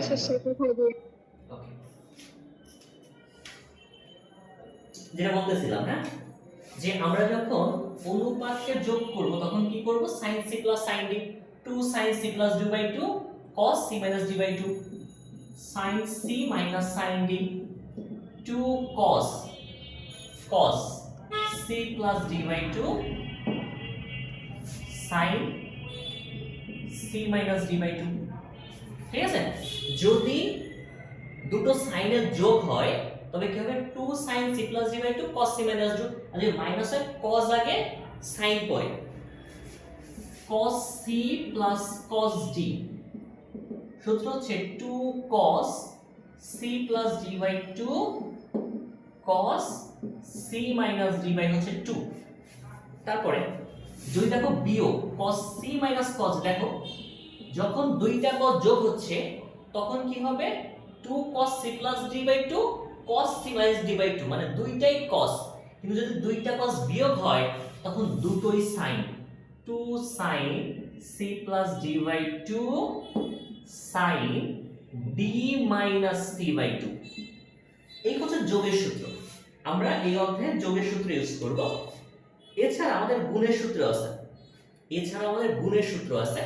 শেষে কোথায় দিয়ে ওকে, যেটা বলতেছিলাম, হ্যাঁ, যে আমরা যখন অনুপাতকে যোগ করব তখন কি করব, sin c plus sin d, 2 sin c plus d by 2 cos c minus d by 2, sin c minus sin d, 2 cos c plus d by 2 sin c minus d by 2। ঠিক আছে, যদি দুটো সাইনের যোগ হয় তবে কি হবে, 2 sin c plus d by 2 cos c minus d, আর যদি মাইনাস হয় cos আগে sin পরে, cos c plus cos d, সূত্র হচ্ছে 2 cos c plus d by 2 cos c minus d by হচ্ছে 2। তারপরে যদি দেখো বিয়োগ cos c minus cos, দেখো যখন দুইটা cos যোগ হচ্ছে তখন কি হবে, 2 cos c plus d by 2 cos c minus d by 2, মানে দুইটাই cos, কিন্তু যদি দুইটা cos বিয়োগ হয় তখন দুটোই sin, 2 sin c plus d by 2 sin d minus c by 2। এই হচ্ছে যোগের সূত্র, আমরা এই অধ্যায়ে যোগের সূত্র ইউজ করব। এছাড়া আমাদের গুণের সূত্র আছে,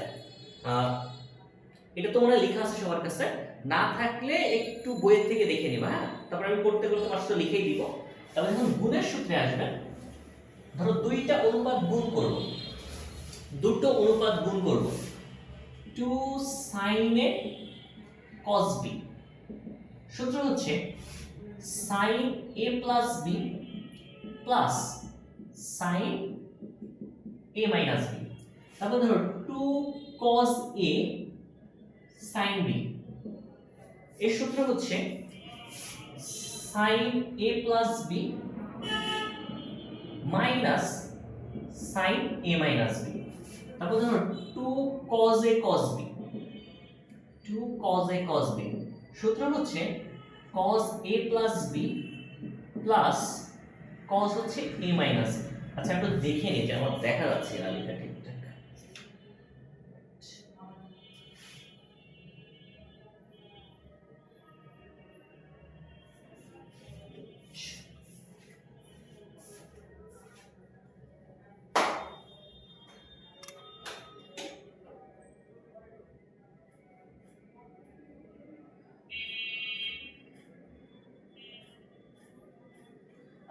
এটা তোমরা লেখা আছে সবার কাছে, না থাকলে একটু বইয়ের থেকে দেখে নিবা, হ্যাঁ, তারপর আমি করতে করতে পারছো লিখেই দিব। তাহলে যখন গুণের সূত্রে আসবে, ধরো দুটো অনুপাত গুণ করব, 2 sin a cos b, সূত্র হচ্ছে sin a plus b plus sin a minus b। তারপর ধরো 2 cos a sin b, এর সূত্র হচ্ছে sin a plus b minus sin a minus b। তারপর ধরো 2 cos a cos b, সূত্র হচ্ছে cos a plus b plus cos হচ্ছে a minus b। আচ্ছা একটু দেখে নিই যে আমার দেখা যাচ্ছে না লেখা ঠিকঠাক।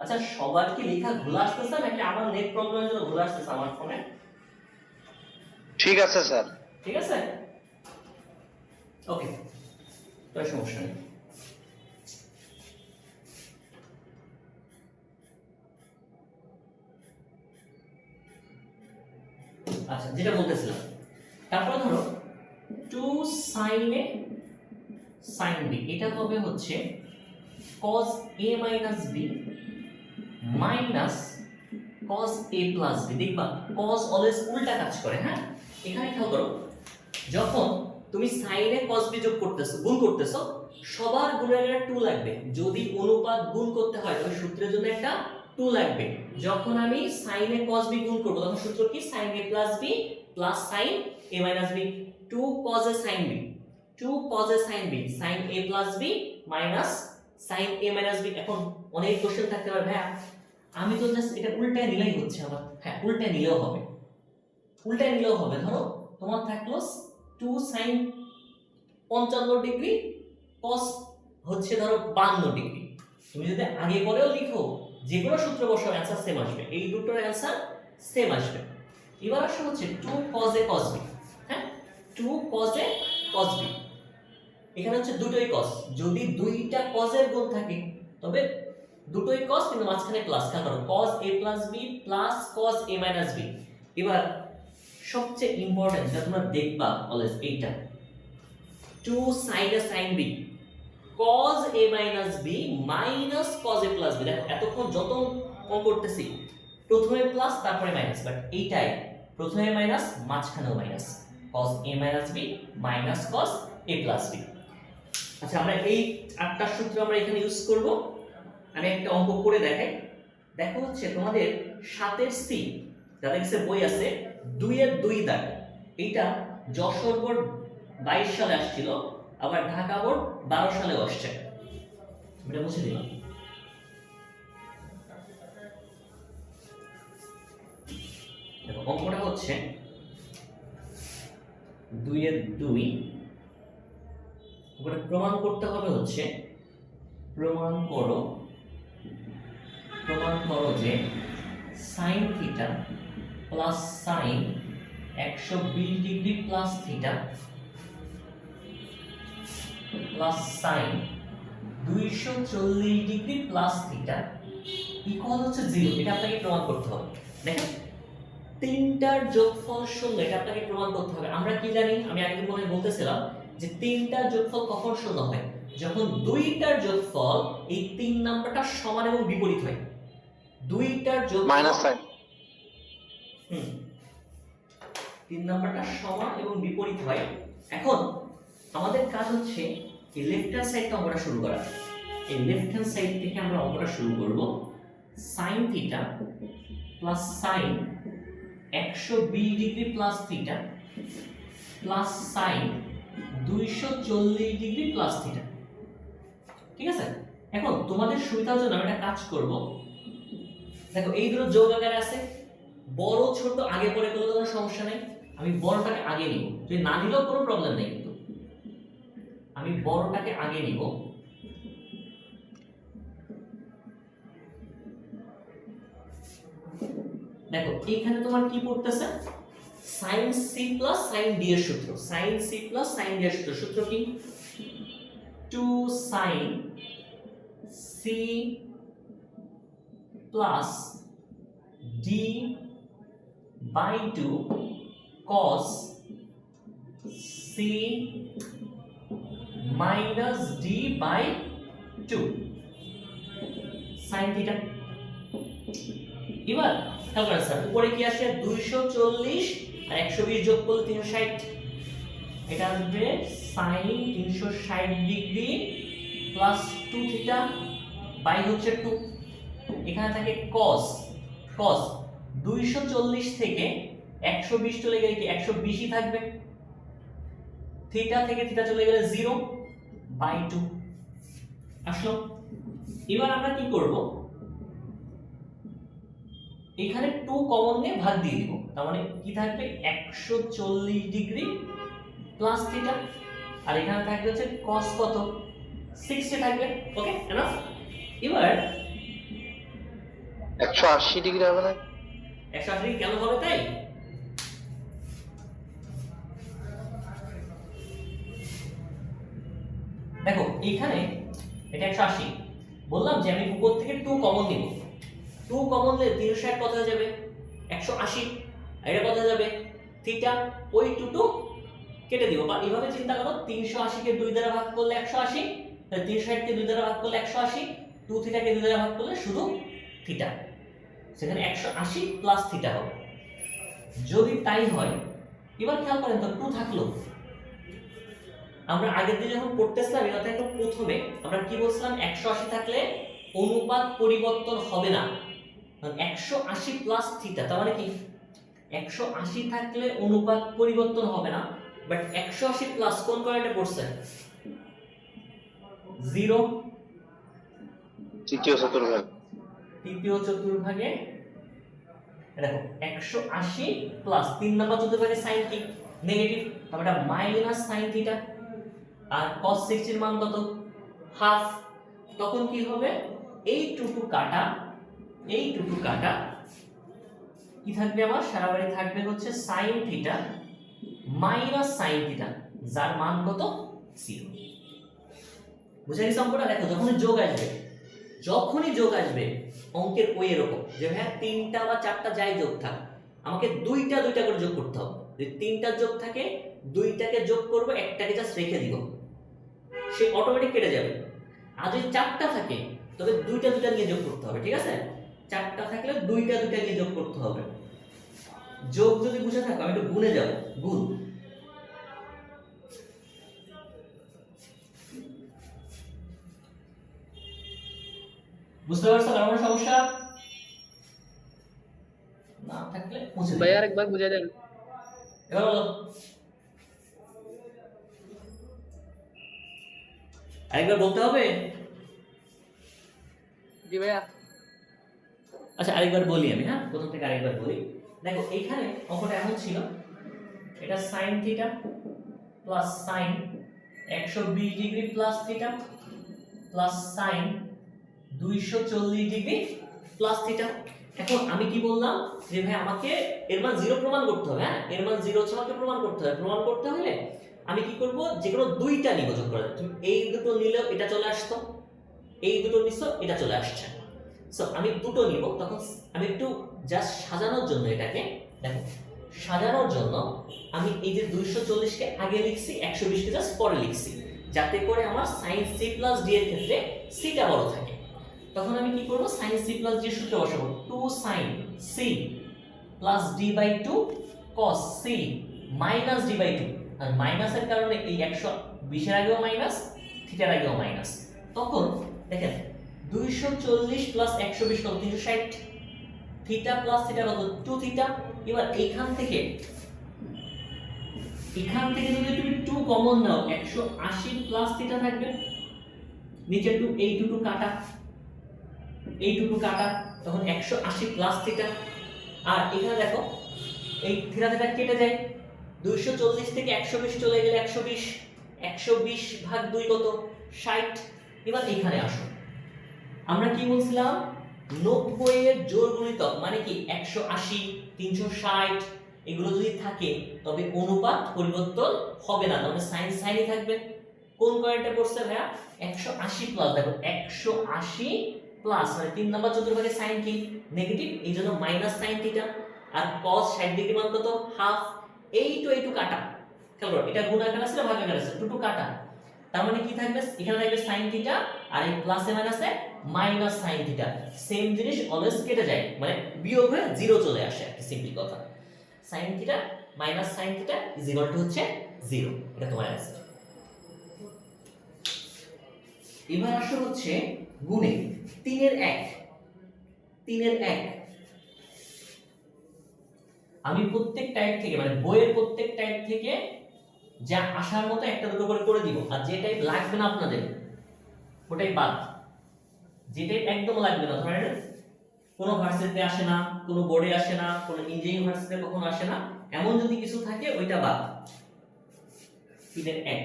আচ্ছা সবার কি লেখা ভুল আসতেছে নাকি আমার নেট প্রবলেমের জন্য ভুল আসতেছে আমার ফোনে? ঠিক আছে স্যার। ঠিক আছে, ওকে, কোনো সমস্যা নেই। আচ্ছা যেটা বলতেছিলাম, তারপর ধরো 2 sin a sin b, এটা হবে হচ্ছে cos a minus b minus cos a plus b। দেখবা cos অলওয়েজ উল্টা কাজ করে, হ্যাঁ, এখানে খেয়াল করো, যখন তুমি sin a cos b যোগ করতেছো, গুণ করতেছো, সবার গুণের একটা 2 লাগবে। যদি অনুপাত গুণ করতে হয় তবে সূত্রের জন্য একটা 2 লাগবে। যখন আমি sin a cos b গুণ করব তখন সূত্র কি, sin a plus b plus sin a minus b, 2 cos a sin b, 2 cos a sin b sin a plus b minus sin a minus b। এখন অনেক কোশ্চেন থাকতে পারে, ভাই আমি তো জাস্ট এটা উল্টায় নিলেই হচ্ছে আমার, হ্যাঁ উল্টায় নিলেও হবে। ধরো তোমার থাকলো 2 sin 55 ডিগ্রি cos হচ্ছে ধরো 52 ডিগ্রি, তুমি যদি আগে পরেও লিখো যে কোনো সূত্র বসাও অ্যানসার সেম আসবে, এই দুটোর অ্যানসার সেম আসবে। এবার আসলে হচ্ছে 2 cos a cos b, হ্যাঁ 2 cos a cos b, এখানে হচ্ছে দুটোই cos, যদি দুইটা cos এর গুণ থাকে তবে দুটোই cos কিন্তু মাঝখানে প্লাস, কারণ cos a plus b plus cos a minus b। এবার সবচেয়ে ইম্পর্টেন্ট যেটা তোমরা দেখবা অলওয়েজ, এইটা 2 sin a sin b cos a minus b minus cos a plus b। দেখো এতক্ষণ যত অঙ্ক করতেছি প্রথমে প্লাস তারপরে মাইনাস, বাট এইটাই প্রথমে মাইনাস মাঝখানেও minus, cos a minus b minus cos a plus b। আচ্ছা আমরা এই 8টা সূত্র আমরা এখানে ইউজ করব। আমি একটা অঙ্ক করে দেখাই, দেখো হচ্ছে তোমাদের 7 এর সি, যাদের কাছে বই আছে 2 এর 2 দাগ, এইটা যশোর বোর্ড 22 সালে আসছিল, আবার ঢাকা বোর্ড 12 সালে আসছে, এটা মুছে দিলাম। দেখো অঙ্কটা হচ্ছে 2 এর 2, ওটা প্রমাণ করতে হবে হচ্ছে প্রমাণ করো যে sin theta plus sin 120 degree plus theta plus sin 240 degree plus theta equal হচ্ছে 0। এটা আপনাকে প্রমাণ করতে হবে। দেখেন তিনটার যোগফল 0, এটা আপনাকে প্রমাণ করতে হবে। আমরা কি জানি, আমি আগে মনে বলতেছিলাম যে তিনটার যোগফল কখন 0 হয়, যখন দুইটার যোগফল এই 3 নাম্বারটা সমান এবং বিপরীত হয়। দুইটার যোগফল মাইনাস সাইন 3 নাম্বারটা সমান এবং বিপরীত হয়। এখন আমাদের কাজ হচ্ছে এই লেফট হ্যান্ড সাইডটা আমরা শুরু করা। এই লেফট হ্যান্ড সাইড থেকে আমরা অঙ্কটা শুরু করব। sin theta plus sin 120 degree plus theta plus sin 240 degree plus theta. ঠিক আছে, এখন তোমাদের সুবিধার জন্য আমি একটা কাজ করব। দেখো এই দুটো যোগ আকারে আছে, বড় ছোট আগে পরে করলে কোনো সমস্যা নেই, আমি বড়টাকে আগে নিব, যদি না নিলেও কোনো প্রবলেম নেই, কিন্তু আমি বড়টাকে আগে নিব। দেখো এখানে তোমার কি পড়তেছে, sin c plus sin d এর সূত্র। sin c plus sin d এর সূত্র কি, 2 sin c plus d by 2 cos c minus d by 2 sin theta। এবার খেয়াল করেন স্যার, উপরে কি আসে 240 আর 120 যোগ করলে 360, এটা আসবে sin 360 degree plus 2 theta by হচ্ছে 2, এখানে থাকে cos 240 থেকে 120 চলে গেলে কি 120 ই থাকবে, থিটা থেকে থিটা চলে গেলে 0 বাই 2 আসলো। এবার আমরা কি করব, এখানে 2 কমন নিয়ে ভাগ দিয়ে দিব, তার মানে কি থাকবে 140 ডিগ্রি প্লাস থিটা, আর এখানে থাকবে হচ্ছে cos কত 60 থাকবে। ওকে এনাফ। এবার 180 ডিগ্রি হবে না? 180 ডিগ্রি কেন হবে তাই, দেখো এখানে এটা 180, বললাম যে আমি উপর থেকে 2 কমন নিব, 2 কমন নিলে 360 কত হয়ে যাবে 180, আর এটা কত হয়ে যাবে থিটা, ওই 2 কেটে দিব। বা এইভাবে চিন্তা করো, 380 কে 2 দ্বারা ভাগ করলে 180, তাহলে 360 কে 2 দ্বারা ভাগ করলে 180, 2 থিটা কে 2 দ্বারা ভাগ করলে শুধু থিটা, সেখানে 180 প্লাস থিটা হবে। যদি তাই হয়, এবার খেয়াল করেন তো 2 থাকলো, আমরা আগের দিন যখন পড়তেছিলাম এটা একটা প্রথমে আমরা কি বলছিলাম, 180 থাকলে অনুপাত পরিবর্তন হবে না, 180 প্লাস থিটা, তার মানে কি 180 থাকলে অনুপাত পরিবর্তন হবে না, বাট 180 প্লাস কোন পয়েন্টে পড়ছে 0 তৃতীয় চতুর্ভাগ, তৃতীয় চতুর্ভাগে। দেখো 180 প্লাস 3 নাম্বার চতুর্ভাগে sin কি নেগেটিভ, তাহলে এটা মাইনাস sin থিটা, আর cos 60 এর মান কত হাফ, তখন কি হবে এই টুটু কাটা কি থাকবে, আমার সারাবাড়ি থাকবে হচ্ছে sin theta minus sin theta, যার মান কত 0। বুঝে গেছে অঙ্কটা? দেখো যখনই যোগ আসবে অঙ্কের ওই এরকম যে হ্যাঁ 3টা বা 4টা যাই যোগ থাক, আমাকে দুইটা করে যোগ করতে হবে। যদি 3টা যোগ থাকে 2টাকে যোগ করব, একটাকে জাস্ট রেখে দিব, সে অটোমেটিক কেটে যাবে। আর যদি 4টা থাকে তবে দুইটা নিয়ে যোগ করতে হবে। ঠিক আছে, 4টা থাকলে দুইটা নিয়ে যোগ করতে হবে। যোগ যদি বুঝে থাকো আমি একটু গুণে যাব, গুণ। বুঝতে পারছো কারণ সমস্যা না থাকলে মুছে ভাই আরেকবার বুঝাই দেন। এবার বলো আরেকবার বলতে হবে? জি ভাইয়া। আচ্ছা আরেকবার বলি আমি, হ্যাঁ প্রথম থেকে আরেকবার বলি। দেখো এইখানে অঙ্কটা এমন ছিল, এটা sine theta plus sign 120 degree plus theta plus sign 240 degree plus theta. এখন আমি কি বললাম যে ভাই আমাকে এর মান 0 প্রমাণ করতে হবে, হ্যাঁ এর মান 0 হচ্ছে আমাকে প্রমাণ করতে হবে। প্রমাণ করতে হলে আমি কি করব, যে কোনো দুইটা নিব যোগ করে। তুমি এই দুটো নিলেও এটা চলে আসতো, এই দুটো নিছো এটা চলে আসছে। সো আমি দুটো নিব, তখন আমি একটু জাস্ট সাজানোর জন্য এটাকে দেখো, সাজানোর জন্য আমি এই যে 240 কে আগে লিখছি, 120 কে জাস্ট পরে লিখছি, যাতে করে আমার sin c প্লাস d এর ক্ষেত্রে c টা বড় থাকে। তখন আমি কি করব, sin c প্লাস d এর সূত্র বসাবো, 2 sin c plus d by 2 cos c minus d by 2। আর মাইনাসের কারণে এই 120 এর আগেও মাইনাস, থিটার আগেও মাইনাস। তখন দেখেন 240 প্লাস 120 কত, 360, থিটা প্লাস থিটা কত, 2 থিটা। এবার এখান থেকে যদি তুমি 2 কমন নাও, 180 প্লাস থিটা থাকবে, নিচে 2, এই 2 কাটা, এই 2 কাটা, তখন 180 প্লাস থিটা। আর এখানে দেখো এই থিটা থিটা কেটে যায়, 240 থেকে 120 চলে গেলে 120, 120 ভাগ 2 কত, 60। এবার এখানে আসো, আমরা কি বলছিলাম, 90 এর জোড় গুণিতক মানে কি 180, 360 এগুলো যদি থাকে তবে অনুপাত পরিবর্তন হবে না, তবে সাইন সাইনই থাকবে। কোন পয়েন্টে পড়ছে ভাইয়া, 180 প্লাস, দেখো 180 প্লাস মানে 3 নাম্বার চতুর্ভাগে সাইন কি নেগেটিভ, এই জন্য মাইনাস সাইন থিটা। আর cos 60 ডিগ্রি মান কত, হাফ। এই টু কাটা, খেয়াল করো এটা গুণ আকার আছে না ভাগ আকার আছে, টু কাটা, তার মানে কি থাকবে, এখানে থাকবে সাইন থিটা, আর এই প্লাসে মাইনাসে মাইনাস সাইন থিটা। সেম জিনিস অলওয়েজ কেটে যায়, মানে বিয়োগ হয়ে 0 চলে আসে, একটা সিম্পল কথা। Sine theta minus sine theta is equal to হচ্ছে 0, এটা তোমার অ্যান্সার। এবার আসো হচ্ছে গুণে 3 এর 1, 3 এর 1। আমি প্রত্যেক টাইপ থেকে মানে বইয়ের প্রত্যেক টাইপ থেকে যা আসার মতো একটা দুটো করে দিব, আর যে টাইপ লাগবে না আপনাদের ওটাই বাদ। যে টাইপ একদম লাগবে না, ধরেন কোনো ভার্সিটিতে আসে না, কোনো বোর্ডে আসে না, কোনো ইঞ্জিনিয়ারিং ভার্সিটিতে কখনো আসে না, এমন যদি কিছু থাকে ওইটা বাদ। 3 এর 1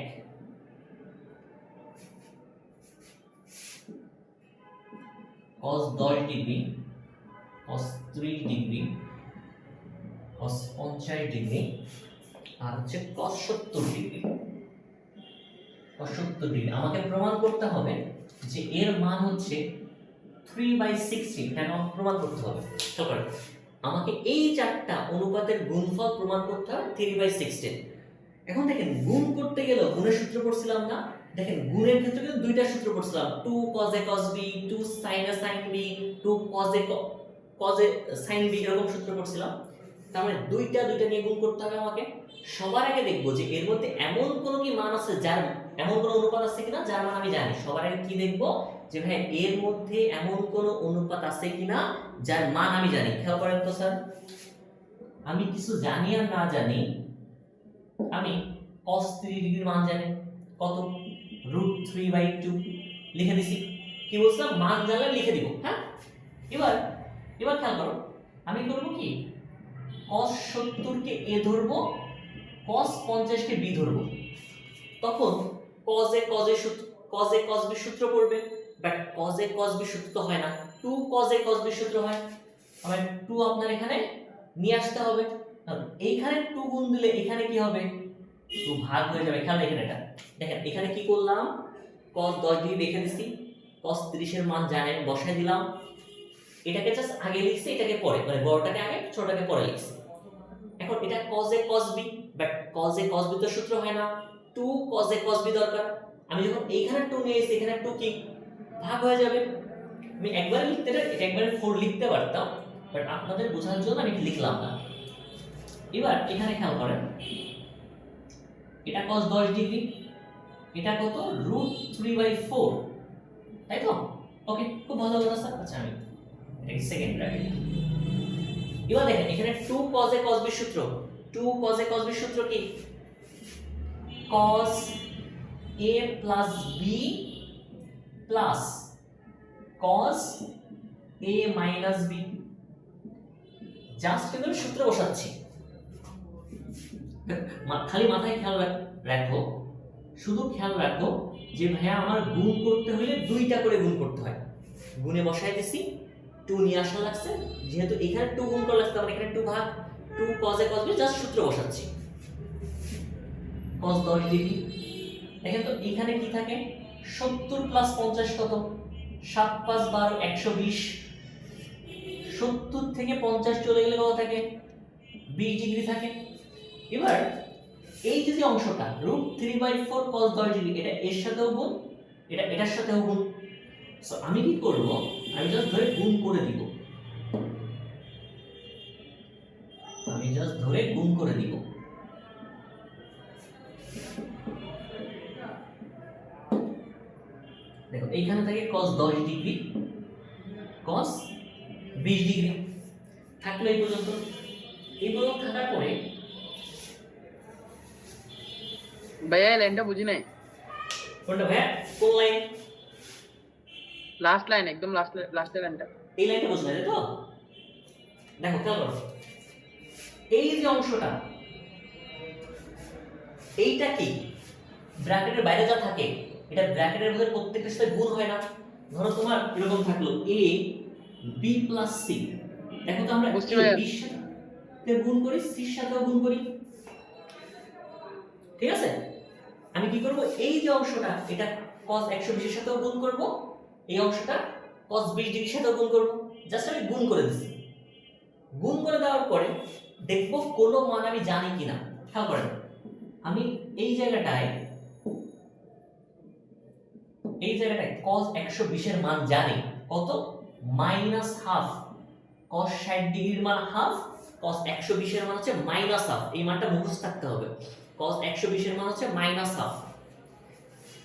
cos 10 degree, cos 30 degree, cos 50 degree, আর হচ্ছে cos 70 ডিগ্রি। cos 70 ডিগ্রি আমাকে প্রমাণ করতে হবে যে এর মান হচ্ছে 3/16, এটা আমাকে প্রমাণ করতে হবে। চলো আমাকে এই চারটা অনুপাতের গুণফল প্রমাণ করতে হবে 3/16। এখন দেখেন গুণ করতে গেলে গুণের সূত্র পড়ছিলাম না, দেখেন গুণের ক্ষেত্রে কিন্তু দুইটা সূত্র পড়ছিলাম, 2 cos a cos b, 2 sin a sin b, 2 cos a sin b, এরকম সূত্র পড়ছিলাম। তার মানে দুইটা নিয়ে গুণ করতে হবে আমাকে। সবার আগে দেখবো যে এর মধ্যে এমন কোন কি মান আছে, যার এমন কোন অনুপাত আছে কিনা যার মান আমি জানি। সবার আগে কি দেখবো, যে ভাই এর মধ্যে এমন কোন অনুপাত আছে কিনা যার মান আমি জানি। খেয়াল করেন তো স্যার, আমি কিছু জানি আর না জানি, আমি cos 30 ডিগ্রির মান জানি কত, √3/2 লিখে দিছি। কি বলছিলাম, মান জানলে লিখে দিব, হ্যাঁ। এবার খেয়াল করো, আমি করব কি, cos 70 কে a ধরবো, cos 50 কে b ধরবো। তখন cos a cos b সূত্র পড়বে, but cos a cos b সূত্র তো হয় না, 2 cos a cos b সূত্র হয়। আবার 2 আপনার এখানে নিয়ে আসতে হবে, এইখানে 2 গুণ দিলে এখানে কি হবে, 2 ভাগ হয়ে যাবে। খেয়াল এখানে এটা দেখেন, এখানে কি করলাম, cos 10 ডিগ্রি রেখে দিছি, cos 30 এর মান জানেন বসাই দিলাম, এটাকে জাস্ট আগে লিখছি, এটাকে পরে, মানে বড়টাকে আগে ছোটটাকে পরে লিখছি। এখন এটা cos a cos b, but cos a cos b তো সূত্র হয় না, 2 cos a cos b দরকার। আমি যখন এইখানে 2 নিয়ে এসেছি, এখানে 2 কি ভাগ হয়ে যাবে। আমি একবার লিখতে এটা একবারে 4 লিখতে পারতাম, বাট আপনাদের বোঝার জন্য আমি লিখলাম না। এবার এখানে খেয়াল করেন, এটা cos 10 ডিগ্রি, এটা কত, √3/4, তাই তো? ওকে, খুব ভালো কথা স্যার। আচ্ছা আমি এটাকে সেকেন্ড ব্র্যাকেট। এবার দেখেন এখানে 2 cos a cos b সূত্র, 2 cos a cos b সূত্র কি, cos a plus b plus cos a minus b। Just কিন্তু সূত্র বসাচ্ছি, খালি মাথায় খেয়াল রাখো, শুধু খেয়াল রাখো যে ভাইয়া আমার গুণ করতে হলে দুইটা করে গুণ করতে হয়। গুণে বসাই দিছি, 2 নিয়ে আসা লাগছে, যেহেতু এখানে 2 গুণ করা লাগছে তাহলে এখানে 2 ভাগ 2 cos a cos b, just সূত্র বসাচ্ছি। cos 10 ডিগ্রি, দেখেন তো এখানে কি থাকে, 70 প্লাস 50 কত, 7 5 12 120। 70 থেকে 50 চলে গেলে কত থাকে, 20 ডিগ্রি থাকে। এবার এই যে অংশটা √3/4 cos 10 ডিগ্রি, এটা এর সাথেও গুণ, এটা এটার সাথেও গুণ। সো আমি কি করব, আমি জাস্ট ধরে গুণ করে দিব, দেখো এইখানে থাকে cos 10 ডিগ্রি, cos 20 ডিগ্রি থাকলো এই পর্যন্ত। থাকার পরে ভাইয়া এই লাইনটা বুঝি নাই। কোনটা ভাইয়া, কোন লাইন? লাস্ট লাইন, একদম লাস্টের লাইনটা। এই লাইনটা বুঝলে তো? দেখো খেয়াল করো, এই যে অংশটা, এইটা কি ব্র্যাকেটের বাইরে যা থাকে, এটা ব্র্যাকেটের মধ্যে প্রত্যেকটার সাথে গুণ হয় না। ধরো তোমার এরকম থাকলো a b প্লাস c, দেখো তো আমরা বুঝতে a পারছি। b এর সাথে গুণ করি, c এর সাথেও গুণ করি, ঠিক আছে? আমি কি করব, এই যে অংশটা এটা cos 120 এর সাথেও গুণ করব, এই অংশটা cos 20 ডিগ্রির সাথেও গুণ করব, জাস্ট আমি গুণ করে দিচ্ছি। গুণ করে দেওয়ার পরে দেখব কোন মান আমি জানি কিনা। খেয়াল করেন, আমি এই জায়গাটায় cos 120 এর মান জানি কত, -½ cos 60 ডিগ্রির মান হাফ, cos 120 এর মান হচ্ছে -½ এই মানটা মুখস্থ থাকতে হবে। cos 120 এর মান হচ্ছে -½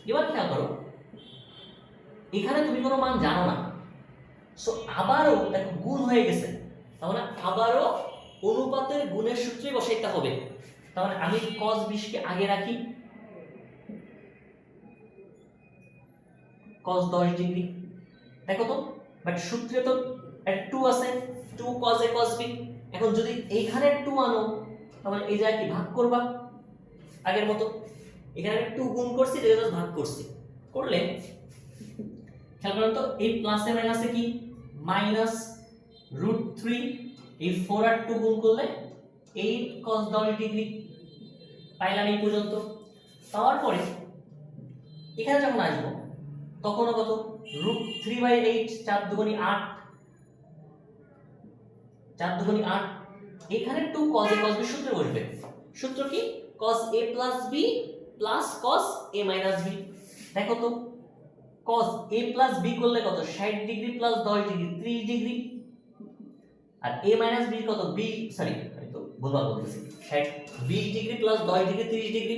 এবার খেয়াল করো, এখানে তুমি কোনো মান জানো না, সো আবারও দেখো গুণ হয়ে গেছে, তাহলে আবারও অনুপাতের গুণের সূত্রে বসাইতে হবে। তাহলে আমি cos 20 কে আগে রাখি, cos 10 ডিগ্রি, দেখো তো বাট সূত্রে তো 2 আছে, 2 cos a cos b। এখন যদি এইখানে 2 আনো, তাহলে এই জায়গায় কি ভাগ করবা আগের মতো, এখানে 2 গুণ করছি, এটা জাস্ট ভাগ করছি, করলে খেয়াল করুন তো এই প্লাসে মাইনাসে কি -√3, এই 4 আর 2 গুণ করলে 8 cos 10 ডিগ্রি পাইলাম এই পর্যন্ত। পাওয়ার পরে এখানে যখন আসবো তখনও কত, √3/8, 4 দুগুণী 8, 4 দুগুণী 8, এখানে 2 cos a cos b সূত্রে বসবে। সূত্র কি, cos a plus b plus cos a minus b। দেখো তো cos a plus b করলে কত, 60 ডিগ্রি প্লাস 10 ডিগ্রি 30 ডিগ্রি, আর a minus b কত, b সরি আমি তো ভুলভাল বলতেছি, 20 ডিগ্রি প্লাস 10 ডিগ্রি 30 ডিগ্রি,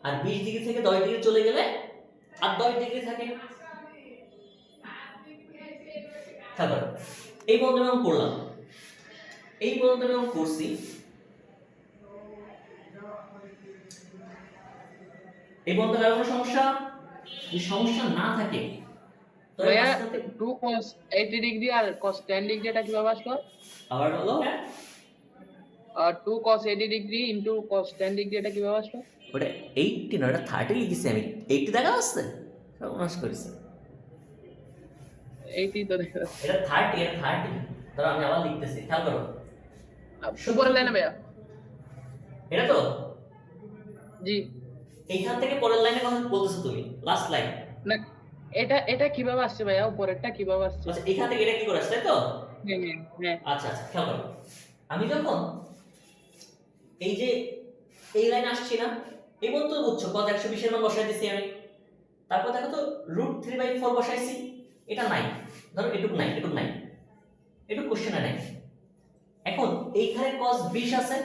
আর 20 ডিগ্রি থেকে 10 ডিগ্রি চলে গেলে আর 10 ডিগ্রি থাকে। তারপর এই পর্যন্ত আমি করলাম, এই পর্যন্ত আমি করছি, এই পর্যন্ত আর কোনো সমস্যা, যদি সমস্যা না থাকে তবে ভাইয়া 2 cos 80 ডিগ্রি আর cos 10 ডিগ্রি এটা কিভাবে আসলো? আবার বলো। আর 2 cos 80 degree into cos 10 degree এটা কিভাবে আসলো? ওটা 80 না, ওটা 30 লিখেছি আমি, 80 দেখা যাচ্ছে, সর্বনাশ করেছে, 80 তো দেখা যাচ্ছে। এটা 30, এটা 30। ধরো আমি আবার লিখতেছি, খেয়াল করো, উপরের লাইনে ভাইয়া, এটা তো জি এইখান থেকে পরের লাইনে কথা বলতেছো তুমি, লাস্ট লাইন। না, এটা কিভাবে আসছে ভাইয়া, উপরেরটা কিভাবে আসছে? আচ্ছা এখান থেকে এটা কি করে আসছে, তাই তো? হ্যাঁ আচ্ছা আচ্ছা খেয়াল করো, আমি যখন এই যে এই লাইন আসছি না, এই পর্যন্ত বুঝছো cos 120 এর মান বসাই দিছি আমি, তারপর দেখো তো √3/4 বসাইছি, এটা নাই, ধরো এটুক নাই, এটুক কোশ্চেনে নাই। এখন এইখানে cos 20 আছে,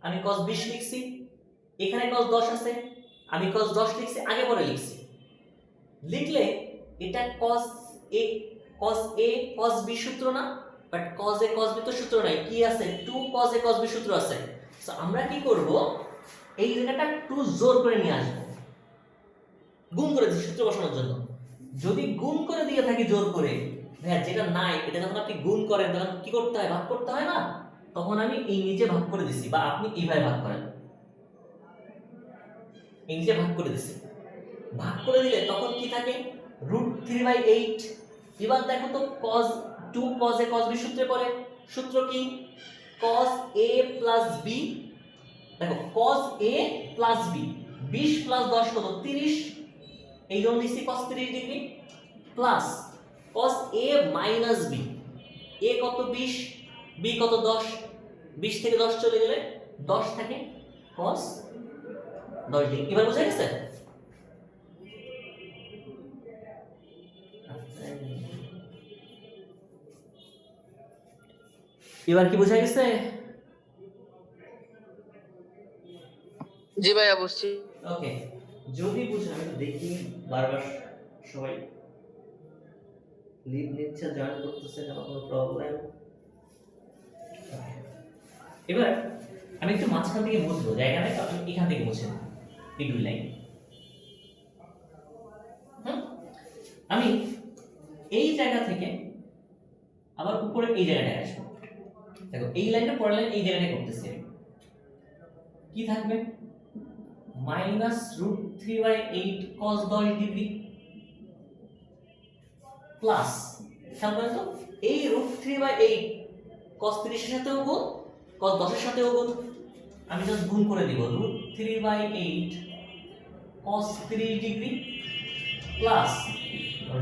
আমি cos 20 লিখছি, এখানে cos 10 আছে, আমি cos 10 লিখছি, আগে পরে লিখছি, লিখলে এটা cos a cos b সূত্র না, but cos a cos b তো সূত্র নাই, কি আছে, 2 cos a cos b সূত্র আছে। সো আমরা কি করব, এই জায়গাটা 2 জোর করে নিয়ে আসবো, গুণ করে দিই সূত্র বসানোর জন্য, যদি গুণ করে দিয়ে থাকি জোর করে, ভাইয়া যেটা নাই এটা যখন আপনি গুণ করেন তখন কি করতে হয়, ভাগ করতে হয় না, তখন আমি এই নিচে ভাগ করে দিছি, বা আপনি এইভাবে ভাগ করেন, এই নিচে ভাগ করে দিছি। ভাগ করে দিলে তখন কি থাকে, √3/8। এবার দেখো তো cos 2 cos a cos b সূত্রে পড়ে, সূত্র কি, cos a + b, দেখো cos a + b, 20 + 10 কত 30, এই জন্য লিখছি cos 30 degree, plus cos a - b, a কত 20, b কত 10, 20 থেকে 10 চলে গেলে 10 থাকে, cos 10 ডিগ্রি। এবার বুঝা গেছে? এবার কি বোঝা গেছে? জি ভাই অবশ্যই। ওকে, যদি বুঝেন আমি দেখি বারবার সবাই লিভ নিচ্ছে, জয়েন করতেছে, কোনো প্রবলেম? এবার আমি একটু মাঝখান থেকে বুঝবো, জায়গাটা আমি এখান থেকে বুঝে নেব এই দুই লাইন। আমি এই জায়গা থেকে আবার উপরে এই জায়গাটায় আসবো। দেখো এই লাইনটা পরের লাইন এই জায়গাটায় করতেছি, কি থাকবে, -√3/8 cos 10 ডিগ্রি প্লাস, খেয়াল করেন তো এই √3/8 cos 30 এর সাথেও গুণ, cos 10 এর সাথেও গুণ, আমি জাস্ট গুণ করে দিব, √3/8 cos 30 ডিগ্রি প্লাস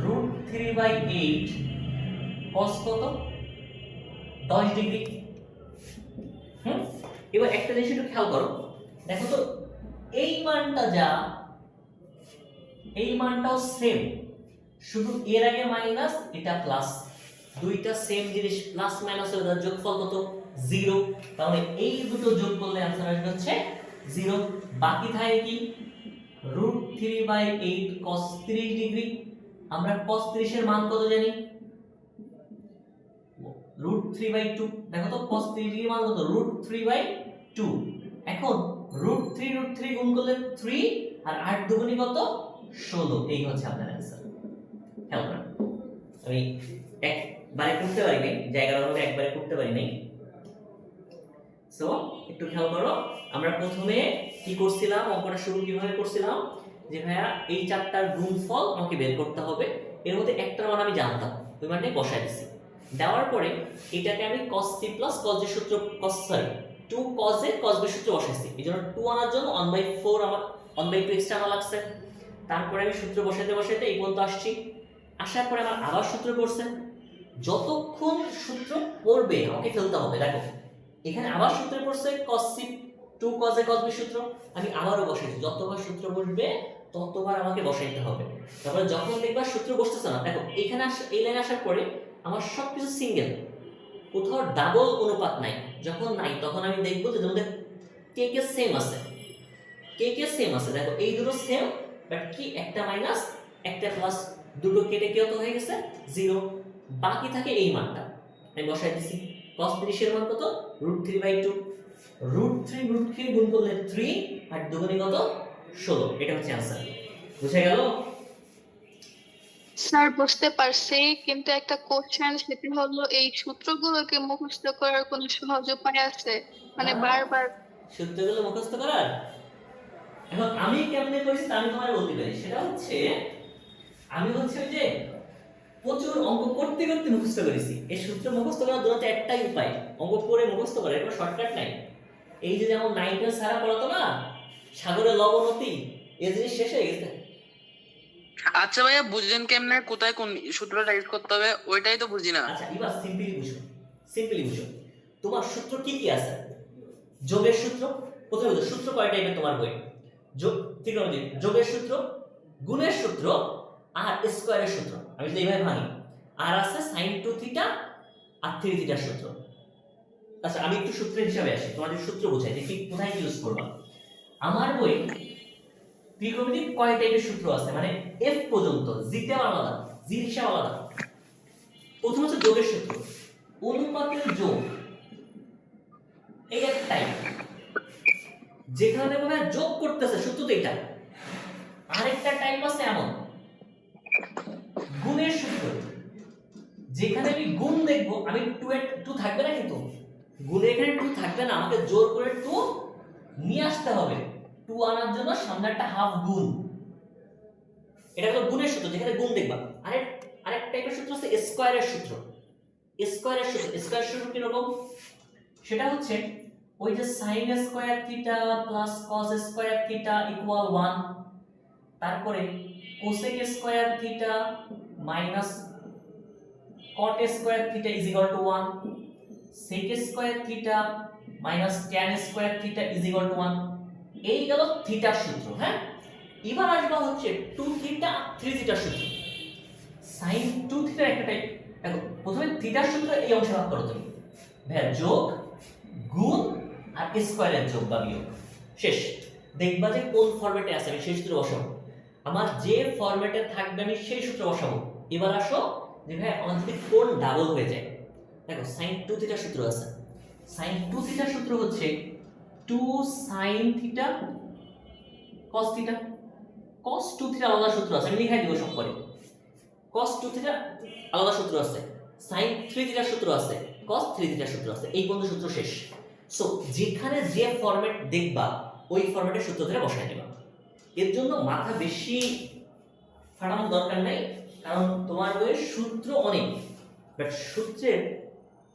√3/8 cos কত 10 ডিগ্রি। এবার একটা জিনিস একটু খেয়াল করো, দেখো তো এই মানটা যা, এই মানটাও সেম, শুধু এর আগে মাইনাস এটা প্লাস, দুইটা সেম জিনিস প্লাস মাইনাস হয়ে যাবে, যোগফল কত 0, তাহলে এই দুটো যোগ করলে आंसर আসবে হচ্ছে 0। বাকি থাকে কি, √3/8 cos 30 ডিগ্রি, আমরা cos 30 এর মান কত জানি, √3/2, দেখো তো cos 30 ডিগ্রি মান কত, √3/2। এখন √3 গুণ করলে 3 আর 8 দুগুণী কত 16, এই হচ্ছে আপনার आंसर। খেয়াল করেন আমি একবারে করতে পারি নাই, জায়গার অভাবে একবারে করতে পারি নাই, সো একটু খেয়াল করো। আমরা প্রথমে কি করছিলাম, অঙ্কটা শুরু কিভাবে করছিলাম, যে ভাইয়া এই চারটার গুণফল আমাকে বের করতে হবে, এর মধ্যে একটার মান আমি জানতাম, ওই মানটাই বসাই দিছি, দেওয়ার পরে এটাকে আমি cos c + cos d সূত্র, 2 cos a cos b সূত্র বসাইছি, এজন্য 2 আনার জন্য 1/4 আমার 1/2 এক্সট্রা আনা লাগছে। তারপরে আমি সূত্র বসাইতে বসাইতে এই পর্যন্ত আসছি, আসার পরে আমার আবার সূত্র পড়ছে, যতক্ষণ সূত্র পড়বে আমাকে ফেলতে হবে। দেখো এখানে আবার সূত্র পড়ছে cos c 2 cos a cos b সূত্র, আমি আবারও বসাইছি, যতবার সূত্র বসবে ততবার আমাকে বসাইতে হবে। তারপরে যখন দেখবা সূত্র বসতেছে না, দেখো এখানে এই লাইনে আসার পরে আমার সবকিছু সিঙ্গেল, কোথাও ডাবল অনুপাত নাই, যখন নাই তখন আমি দেখবো যে তোমাদের কে কে সেম আছে, কে কে সেম আছে। দেখো এই দুটো সেম, বাট কি একটা মাইনাস একটা প্লাস, দুটো কেটে কত হয়ে গেছে 0, বাকি থাকে এই মানটা আমি বসাই দিছি, cos 30 এর মান কত √3/2, √3 গুণ করলে 3 আর দুগুণী কত 16, এটা হচ্ছে आंसर। বুঝা গেল? স্যার বুঝতে পারছি, কিন্তু একটা কোশ্চেন, সেটা হলো এই সূত্রগুলোকে মুখস্থ করার কোনো সহজ উপায় আছে, মানে বারবার? সূত্রগুলো মুখস্থ করার, এখন আমি কেমনে করেছি তা আমি তোমায় বলতে পারি, সেটা হচ্ছে আমি হচ্ছে ওই যে প্রচুর অঙ্ক করতে করতে মুখস্থ করেছি। এই সূত্র মুখস্থ করার দুটোতে একটাই উপায়, অঙ্ক করে মুখস্থ করার, কোনো শর্টকাট নাই। এই যে যেমন 9 10 সারা পড়াতো না, সাগরে লবণতি, এই জিনিস শেষ হয়ে গেছে। আচ্ছা ভাইয়া বুঝলেন কেমনে, কোথায় কোন সূত্রটা ইউজ করতে হবে ওইটাই তো বুঝি না। আচ্ছা এবার সিম্পলি বুঝো, সিম্পলি বুঝো, তোমার সূত্র কি কি আছে, যোগের সূত্র, প্রথমে বুঝো সূত্র কয় টাইপের তোমার বই, যোগ ত্রিকোণমিতি, যোগের সূত্র, গুণের সূত্র আর স্কয়ারের সূত্র, আমি যদি এইভাবে ভাঙি, আর আছে sin 2 থিটা আর 3 থিটার সূত্র। আচ্ছা আমি একটু সূত্রের হিসাবে আসি, তোমাদের সূত্র বোঝাই যে ঠিক কোথায় কি ইউজ করবা। আমার বই ত্রিকোণমিতি কয় টাইপের সূত্র আছে, মানে f পর্যন্ত, জিটা আলাদা, জি হিসাব আলাদা। প্রথম হচ্ছে যোগের সূত্র, অনুপাতের যোগ, এই একটা টাইপ, যেখানে দেখো ভাই যোগ করতেছে সূত্র তো এটা। আরেকটা টাইপ আছে এমন, যেখানে আমি গুণ দেখব আমি 2 এর 2 থাকবে না, কিন্তু গুণে এখানে 2 থাকবে না, আমাকে জোর করে 2 নিয়ে আসতে হবে। 2 আনার জন্য সামনে একটা হাফ গুণ, এটা হলো গুণের সূত্র, যেখানে গুণ দেখবা। আরেক টাইপের সূত্র আছে স্কয়ারের সূত্র। স্কয়ারের সূত্র কি রকম? সেটা হচ্ছে ওই যে sin square theta plus cos square theta equal 1, তারপরে cosec square theta minus cot square theta is equal two 1, sec square theta minus tan square theta is equal two 1। এই গেল থিটার সূত্র। হ্যাঁ, এবার আসবা হচ্ছে 2 থিটা 3 থিটার সূত্র। sin 2 থিটার একটা টাইপ। দেখো প্রথমে থিটার সূত্র এই অংশে ভাগ করো তুমি, ভাই যোগ গুণ আর স্কয়ারের যোগ বা বিয়োগ, শেষ। দেখবা যে কোন ফরম্যাটে আছে, আমি সেই সূত্র বসাবো। আমার যে ফরম্যাটে থাকবে আমি সেই সূত্র বসাবো। এবার আসো যে ভাই আমার যদি কোণ ডাবল হয়ে যায়, দেখো sin 2 থিটার সূত্র আছে। sin 2 থিটার সূত্র হচ্ছে 2 sin theta cos theta. cos 2 theta আলাদা সূত্র আছে, আমি লিখাই দিব সব করে। cos 2 থিটা আলাদা সূত্র আছে, sin 3 থিটার সূত্র আছে, cos 3 থিটার সূত্র আছে। এই পর্যন্ত সূত্র শেষ। সো যেখানে যে ফরম্যাট দেখবা ওই ফরম্যাটের সূত্র ধরে বসায় দিবা। এর জন্য মাথা বেশি ফাটানোর দরকার নাই, কারণ তোমার বইয়ে সূত্র অনেক, বাট সূত্রের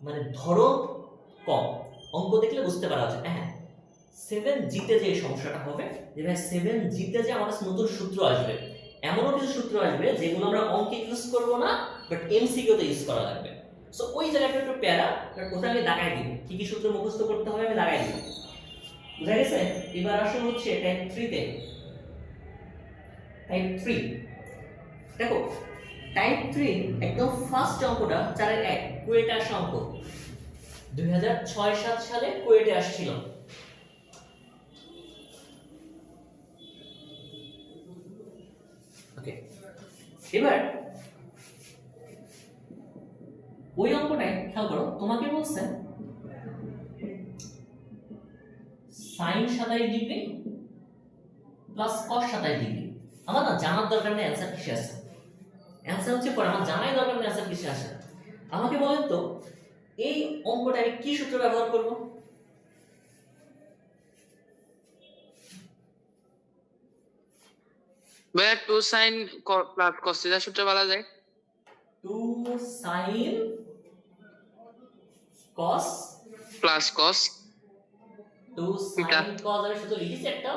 মানে ধরন কম। অঙ্ক দেখলে বুঝতে পারা যায়। হ্যাঁ, 7G তে যে সমস্যাটা হবে, যে ভাই 7G তে যে আমার কাছে নতুন সূত্র আসবে, এমনও কিছু সূত্র আসবে যেগুলো আমরা অঙ্কে ইউজ করব না, বাট এমসিকিউ তে ইউজ করা লাগবে। সো ওই জায়গাটা একটু প্যারা, বাট ওটা আমি দাগাই দিব, কি কি সূত্র মুখস্থ করতে হবে আমি দাগাই দিব। বুঝা গেছে? এবার আসলে হচ্ছে টাইপ 3 তে। টাইপ 3 দেখো, টাইপ 3 একদম ফার্স্ট অঙ্কটা 4 এর 1 কুয়েটে আসা অঙ্ক, 2006-7 সালে কুয়েটে আসছিল। ওকে, এবার ওই অঙ্কটায় খেয়াল করো, তোমাকে বলছে sin 27 degree plus cos 27 degree. আমার না জানার দরকার নেই অ্যানসার কিসে আছে, অ্যানসার হচ্ছে পরে, আমার জানাই দরকার নেই অ্যানসার কিসে আসে। আমাকে বলেন তো এই অঙ্কটা আমি কি সূত্র ব্যবহার করব? ভাইয়া 2 sin প্লাস cos থিটা সূত্র বলা যায়। 2 sin cos plus cos 2 theta. sin cos আমি সূত্র লিখেছি একটা,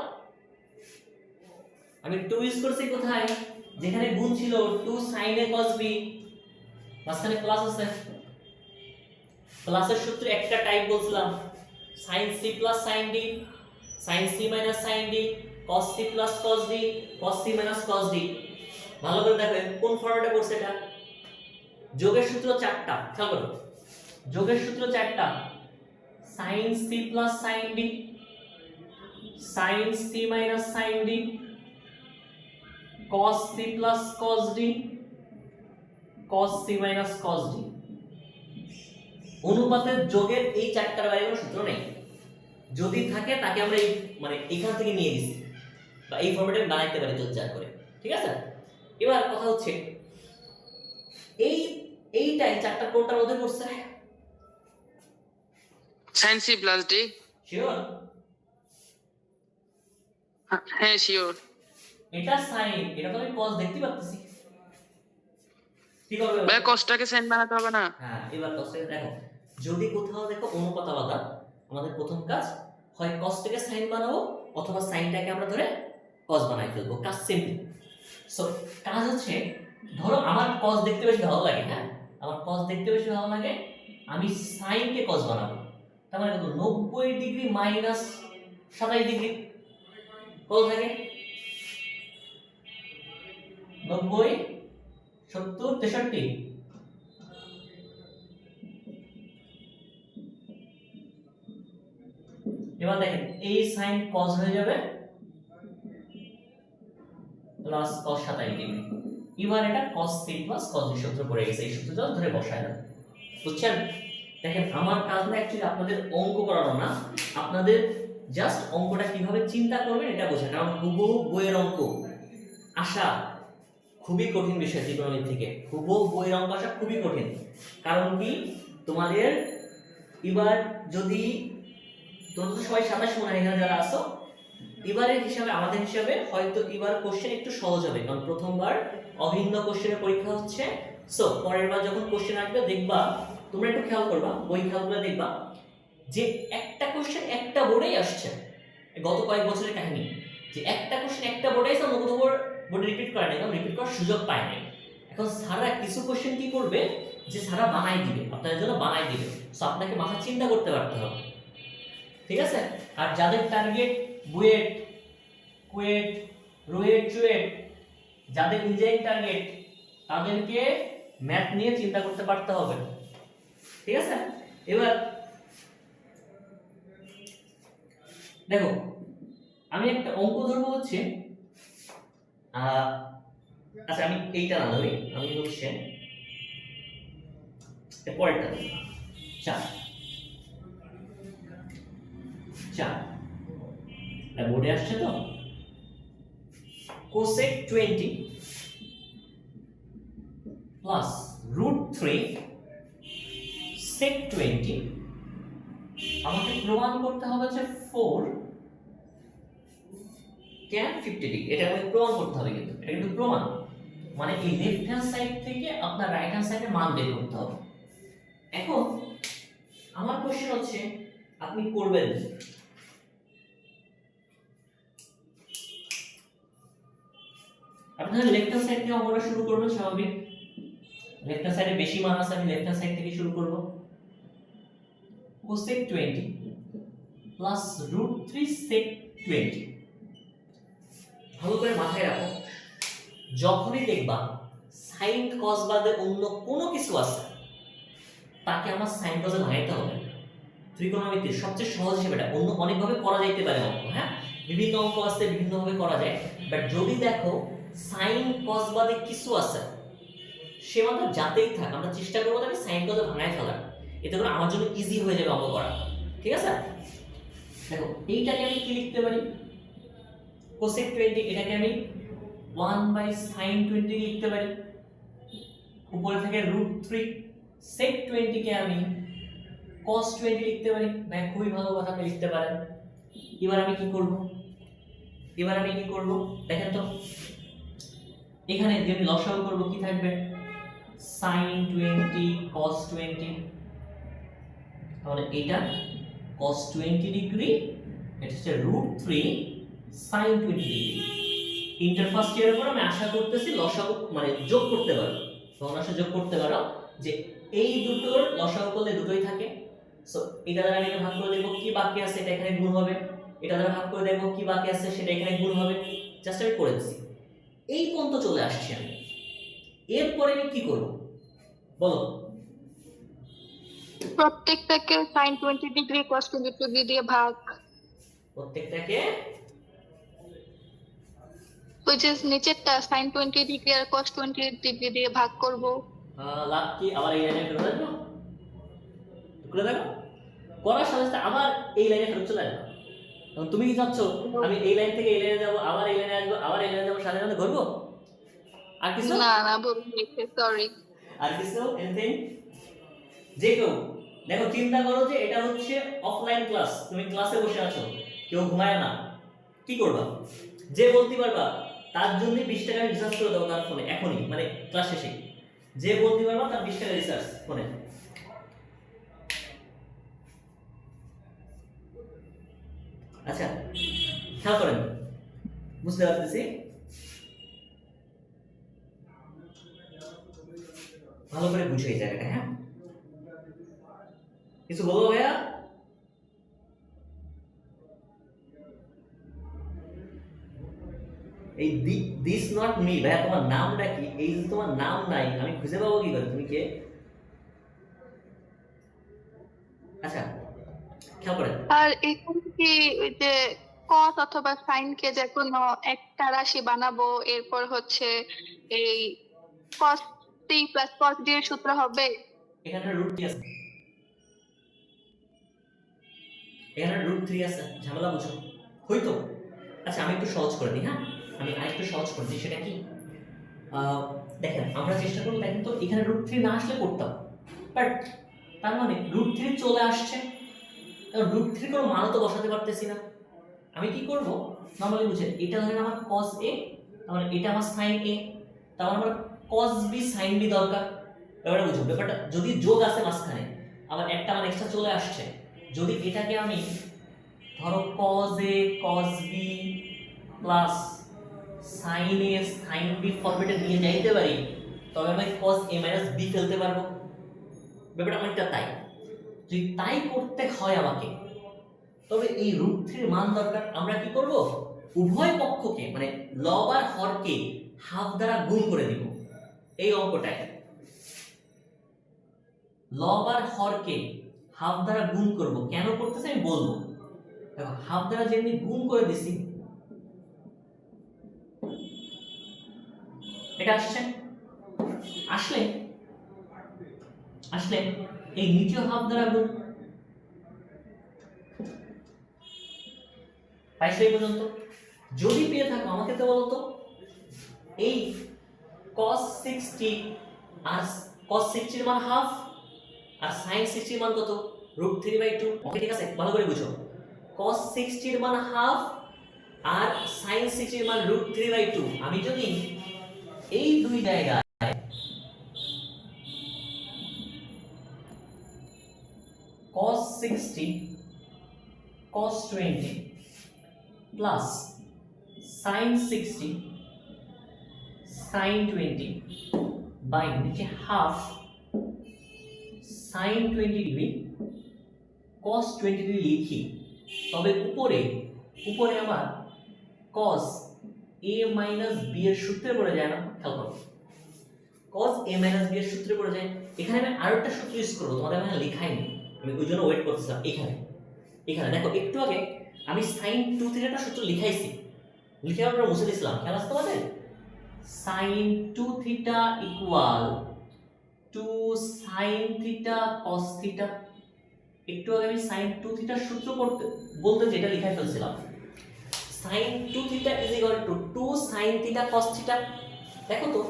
আমি 2 ইউজ করছি কোথায়, যেখানে গুণ ছিল 2 sin a cos b, মাঝখানে প্লাস আছে। প্লাসের সূত্র একটা টাইপ বলছিলাম, sin c plus sin d, sin c minus sin d, cos c plus cos d, cos c minus cos d। ভালো করে দেখো কোন ফরম্যাটে পড়ছে এটা। যোগের সূত্র চারটা, খেয়াল করো, যোগের সূত্র চারটা, sin c plus sin d, sin c minus sin d, cos c plus cos d, cos c minus cos d। অনুপাতের যোগের এই চারটার বাইরে কোনো সূত্র নেই, যদি থাকে তাকে আমরা এই মানে এখান থেকে নিয়ে দিছি বা এই ফরম্যাটে বানাইতে পারি যোগ করে, ঠিক আছে। এবার কথা হচ্ছে এইটাই চারটা কোনটার মধ্যে পড়ছে? sin c plus d। Sure? হ্যাঁ শিওর। এটা sin, এটা তো আমি cos দেখতে পাচ্ছি, কি করবে ভাইয়া cosটাকে sin বানাতে হবে না? হ্যাঁ, এবার cosটাকে দেখো, যদি কোথাও দেখো অনুপাত আলাদা, আমাদের প্রথম কাজ হয় cos থেকে sin বানাবো, অথবা sinটাকে আমরা ধরে cos বানাই ফেলবো, কাজ সিম্পল। সো কাজ হচ্ছে, ধরো আমার cos দেখতে বেশি ভালো লাগে, হ্যাঁ আমার cos দেখতে বেশি ভালো লাগে, আমি sin কে cos বানাবো। তার মানে কত, 90 ডিগ্রি মাইনাস 27 ডিগ্রি কত থাকে, 90 70 63। এবার দেখেন এই sin cos হয়ে যাবে প্লাস cos 27 ডিগ্রি। এবার এটা cos c plus cos d সূত্র পড়ে গেছে, এই সূত্রটা ধরে বসায় দাও, বুঝছেন? দেখেন আমার কাজ না অ্যাকচুয়ালি আপনাদের অঙ্ক করানো না, আপনাদের জাস্ট অঙ্কটা কিভাবে চিন্তা করবেন এটা বোঝা, কারণ হুবহু বইয়ের অঙ্ক আসা খুবই কঠিন বিষয় ত্রিকোণমিতি থেকে, হুবহু বইয়ের অঙ্ক আসা খুবই কঠিন। কারণ কি, তোমাদের এবার যদি তোমরা তো সবাই 27 মনে হয় এখানে যারা আসো, এবারের হিসাবে আমাদের হিসাবে হয়তো এবার কোশ্চেন একটু সহজ হবে, কারণ প্রথমবার অভিন্ন কোশ্চেনের পরীক্ষা হচ্ছে। সো পরের বার যখন কোশ্চেন আসবে দেখবা, তোমরা একটু খেয়াল করবা, বই খেয়াল করে দেখবা যে একটা কোশ্চেন একটা বোর্ডেই আসছে। গত কয়েক বছরের কাহিনী যে একটা কোশ্চেন একটা বোর্ডে এসে অন্য কোথাও বোর্ডে রিপিট করে নাই, কারণ রিপিট করার সুযোগ পায় নাই। এখন স্যাররা কিছু কোশ্চেন কি করবে, যে স্যাররা বানাই দিবে, আপনাদের জন্য বানাই দিবে। সো আপনাকে মাথা চিন্তা করতে পারতে হবে, ঠিক আছে? আর যাদের টার্গেট বুয়েট, কুয়েট, রুয়েট, চুয়েট, যাদের ইঞ্জিনিয়ারিং টার্গেট, তাদেরকে ম্যাথ নিয়ে চিন্তা করতে পারতে হবে, ঠিক আছে? এবার দেখো, আমি একটা অঙ্ক ধরবো হচ্ছে আচ্ছা আমি এইটা না ধরি, আমি হচ্ছে পরেরটা ধরি। 4 বোর্ডে আসছে তো, কোসেক 20 প্লাস √3 সেক 20, আমাকে প্রমাণ করতে হবে যে 4 tan 50 ডিগ্রি। এটা আমাকে প্রমাণ করতে হবে, কিন্তু এটা কিন্তু প্রমাণ, মানে এই লেফট হ্যান্ড সাইড থেকে আপনার রাইট হ্যান্ড সাইডের মান বের করতে হবে। এখন আমার কোশ্চেন হচ্ছে আপনি করবেন, আপনি লেফট হ্যান্ড সাইড থেকে অঙ্কটা শুরু করবেন স্বাভাবিক। লেফট হ্যান্ড সাইডে বেশি মান আছে, আমি লেফট হ্যান্ড সাইড থেকে শুরু করব। cosec 20 plus √3 sec 20। ভালো করে মাথায় রাখো, যখনই দেখবা সাইন কস বাদে অন্য কোনো কিছু আছে, তাকে আমার সাইন কসে ভাঙাইতে হবে। ত্রিকোণমিতির সবচেয়ে সহজ হিসেবে এটা, অন্য অনেকভাবে করা যাইতে পারে অঙ্ক, হ্যাঁ বিভিন্ন অঙ্ক আছে, বিভিন্নভাবে করা যায়। বাট যদি দেখো সাইন কস বাদে কিছু আছে, সে মাত্র যাতেই থাক, আমরা চেষ্টা করবো তাকে সাইন কসে ভাঙাই ফেলার, এতে করে আমার জন্য ইজি হয়ে যাবে অঙ্ক করা, ঠিক আছে? দেখো এইটাকে আমি কি লিখতে পারি, cosec 20, এটাকে আমি 1/sin 20 লিখতে পারি। উপরে থেকে √3 sec 20 কে আমি cos 20 লিখতে পারি। ভাই খুবই ভালো কথা, আপনি লিখতে পারেন। এবার আমি কি করব, দেখেন তো, এখানে যদি আমি লসাগু করব কি থাকবে, sin 20 cos 20, তাহলে এটা cos 20 ডিগ্রি, এটা হচ্ছে √3 sin 20 ডিগ্রি। ইন্টার ফার্স্ট ইয়ারের পর আমি আশা করতেছি লসাগু মানে যোগ করতে পারো, তখন আসলে যোগ করতে পারো যে এই দুটোর লসাগু করলে দুটোই থাকে। সো এটা দ্বারা আমি ভাগ করে দেব, কি বাকি আছে এটা এখানে গুণ হবে, এটা দ্বারা ভাগ করে দেব, কি বাকি আছে সেটা এখানে গুণ হবে। জাস্ট আমি করে দিচ্ছি, এই পর্যন্ত চলে আসছি আমি। এরপরে আমি কি করব বলো? প্রত্যেকটাকে sin 20 ডিগ্রি cos 20 ডিগ্রি দিয়ে ভাগ, প্রত্যেকটাকে ওই যে নিচেরটা sin 20 ডিগ্রি আর cos 20 ডিগ্রি দিয়ে ভাগ করব। লাভ কি, আবার এই লাইনে ফেরত আসবো, করে দেখো, করার সাথে সাথে আবার এই লাইনে ফেরত চলে আসবো। এখন তুমি কি চাচ্ছ আমি এই লাইন থেকে এই লাইনে যাবো, আবার এই লাইনে আসবো, আবার এই লাইনে যাবো, সাথে সাথে ঘুরবো? আর কিছু না সরি, আর কিছু এনিথিং? যে কেউ দেখো, চিন্তা করো যে এটা হচ্ছে অফলাইন ক্লাস, তুমি ক্লাসে বসে আছো, কেউ ঘুমায় না, কি করবা? যে বলতে পারবা তার জন্য 20 টাকা রিচার্জ করে দাও তার ফোনে এখনই, মানে ক্লাস শেষে। যে বলতে পারবা তার 20 টাকা রিচার্জ ফোনে। আচ্ছা খেয়াল করেন, বুঝতে পারতেছি, ভালো করে বুঝো এই জায়গাটা। হ্যাঁ কিছু বলবো ভাইয়া? এই দিস নট মি, ভাইয়া তোমার নামটা কি? এই যে তোমার নাম নাই, আমি খুঁজে পাবো কি করে তুমি কে? আচ্ছা খেয়াল করেন, আর এখানে কি ওই যে cos অথবা sin কে যে কোনো একটা রাশি বানাবো, এরপর হচ্ছে এই cos t plus cos d এর সূত্র হবে। এখানে √3 আছে, এখানে √3 আছে, ঝামেলা বুঝো হইতো। আচ্ছা আমি একটু সহজ করে দিই, হ্যাঁ আমি আরেকটু সহজ করে দিই। সেটা কি, দেখেন আমরা চেষ্টা করবো, দেখেন তো এখানে √3 না আসলে করতাম, বাট তার মানে √3 চলে আসছে, এখন √3 কোনো মানও তো বসাতে পারতেছি না। আমি কি করব, নরমালি বুঝেন, এটা ধরেন আমার cos a, তার মানে এটা আমার sin a, তার মানে আমার cos b sin b দরকার। ব্যাপারটা বুঝুন, ব্যাপারটা যদি যোগ আছে মাঝখানে, আবার একটা আমার এক্সট্রা চলে আসছে, যদি এটাকে আমি ধরো cos a cos b plus sin a sin b ফরম্যাটে নিয়ে যাইতে পারি, তবে আমি cos a b ফেলতে পারবো। ব্যাপারটা অনেকটা তাই। যদি তাই করতে হয় আমাকে, তবে এই √3 মান দরকার। আমরা কি করব, উভয় পক্ষকে মানে লব আর হরকে হাফ দ্বারা গুণ করে দিব। এই অঙ্কটায় লব আর হরকে হাফ দ্বারা গুণ করব, কেন করতেছে আমি বলবো। দেখো হাফ দ্বারা যেমনি গুণ করে দিছি, এটা আসছে, আসলে আসলে এই নিচে হাফ দ্বারা গুণ, পাইছো এই পর্যন্ত? যদি পেয়ে থাকো আমাকে তো বলো তো, এই cos 60 আর cos 60 এর মান হাফ আর sin 60 এর মান কত, √3/2। ওকে ঠিক আছে, ভালো করে বুঝো, cos 60 এর মান হাফ আর sin 60 এর মান √3/2। আমি যদি এই দুই জায়গায় cos 60 cos 20 plus sin 60 sin 20 by নিচে half sin 20 degree cos 20 degree লিখি, তবে উপরে উপরে আমার cos a b এর সূত্রে পড়ে যায় না, খেয়াল করো, cos a b এর সূত্রে পড়ে যায়। এখানে আমি আরেকটা সূত্র ইউজ করব, তোমাদের আমি লেখাই নি, আমি ওই জন্য ওয়েট করতেছিলাম। এখানে এখানে দেখো একটু আগে আমি sin 2 থিটাটা সূত্র লিখাইছি, লিখে আমরা মুছে দিয়েছিলাম, খেয়াল আছে তোমাদের? sin 2 theta equal to sin theta cos theta. একটু আগে আমি sin 2 থিটার সূত্র বলতে যেটা লিখাই ফেলছিলাম, sin 2 theta is equal two 2 sin theta cos theta. দেখো তো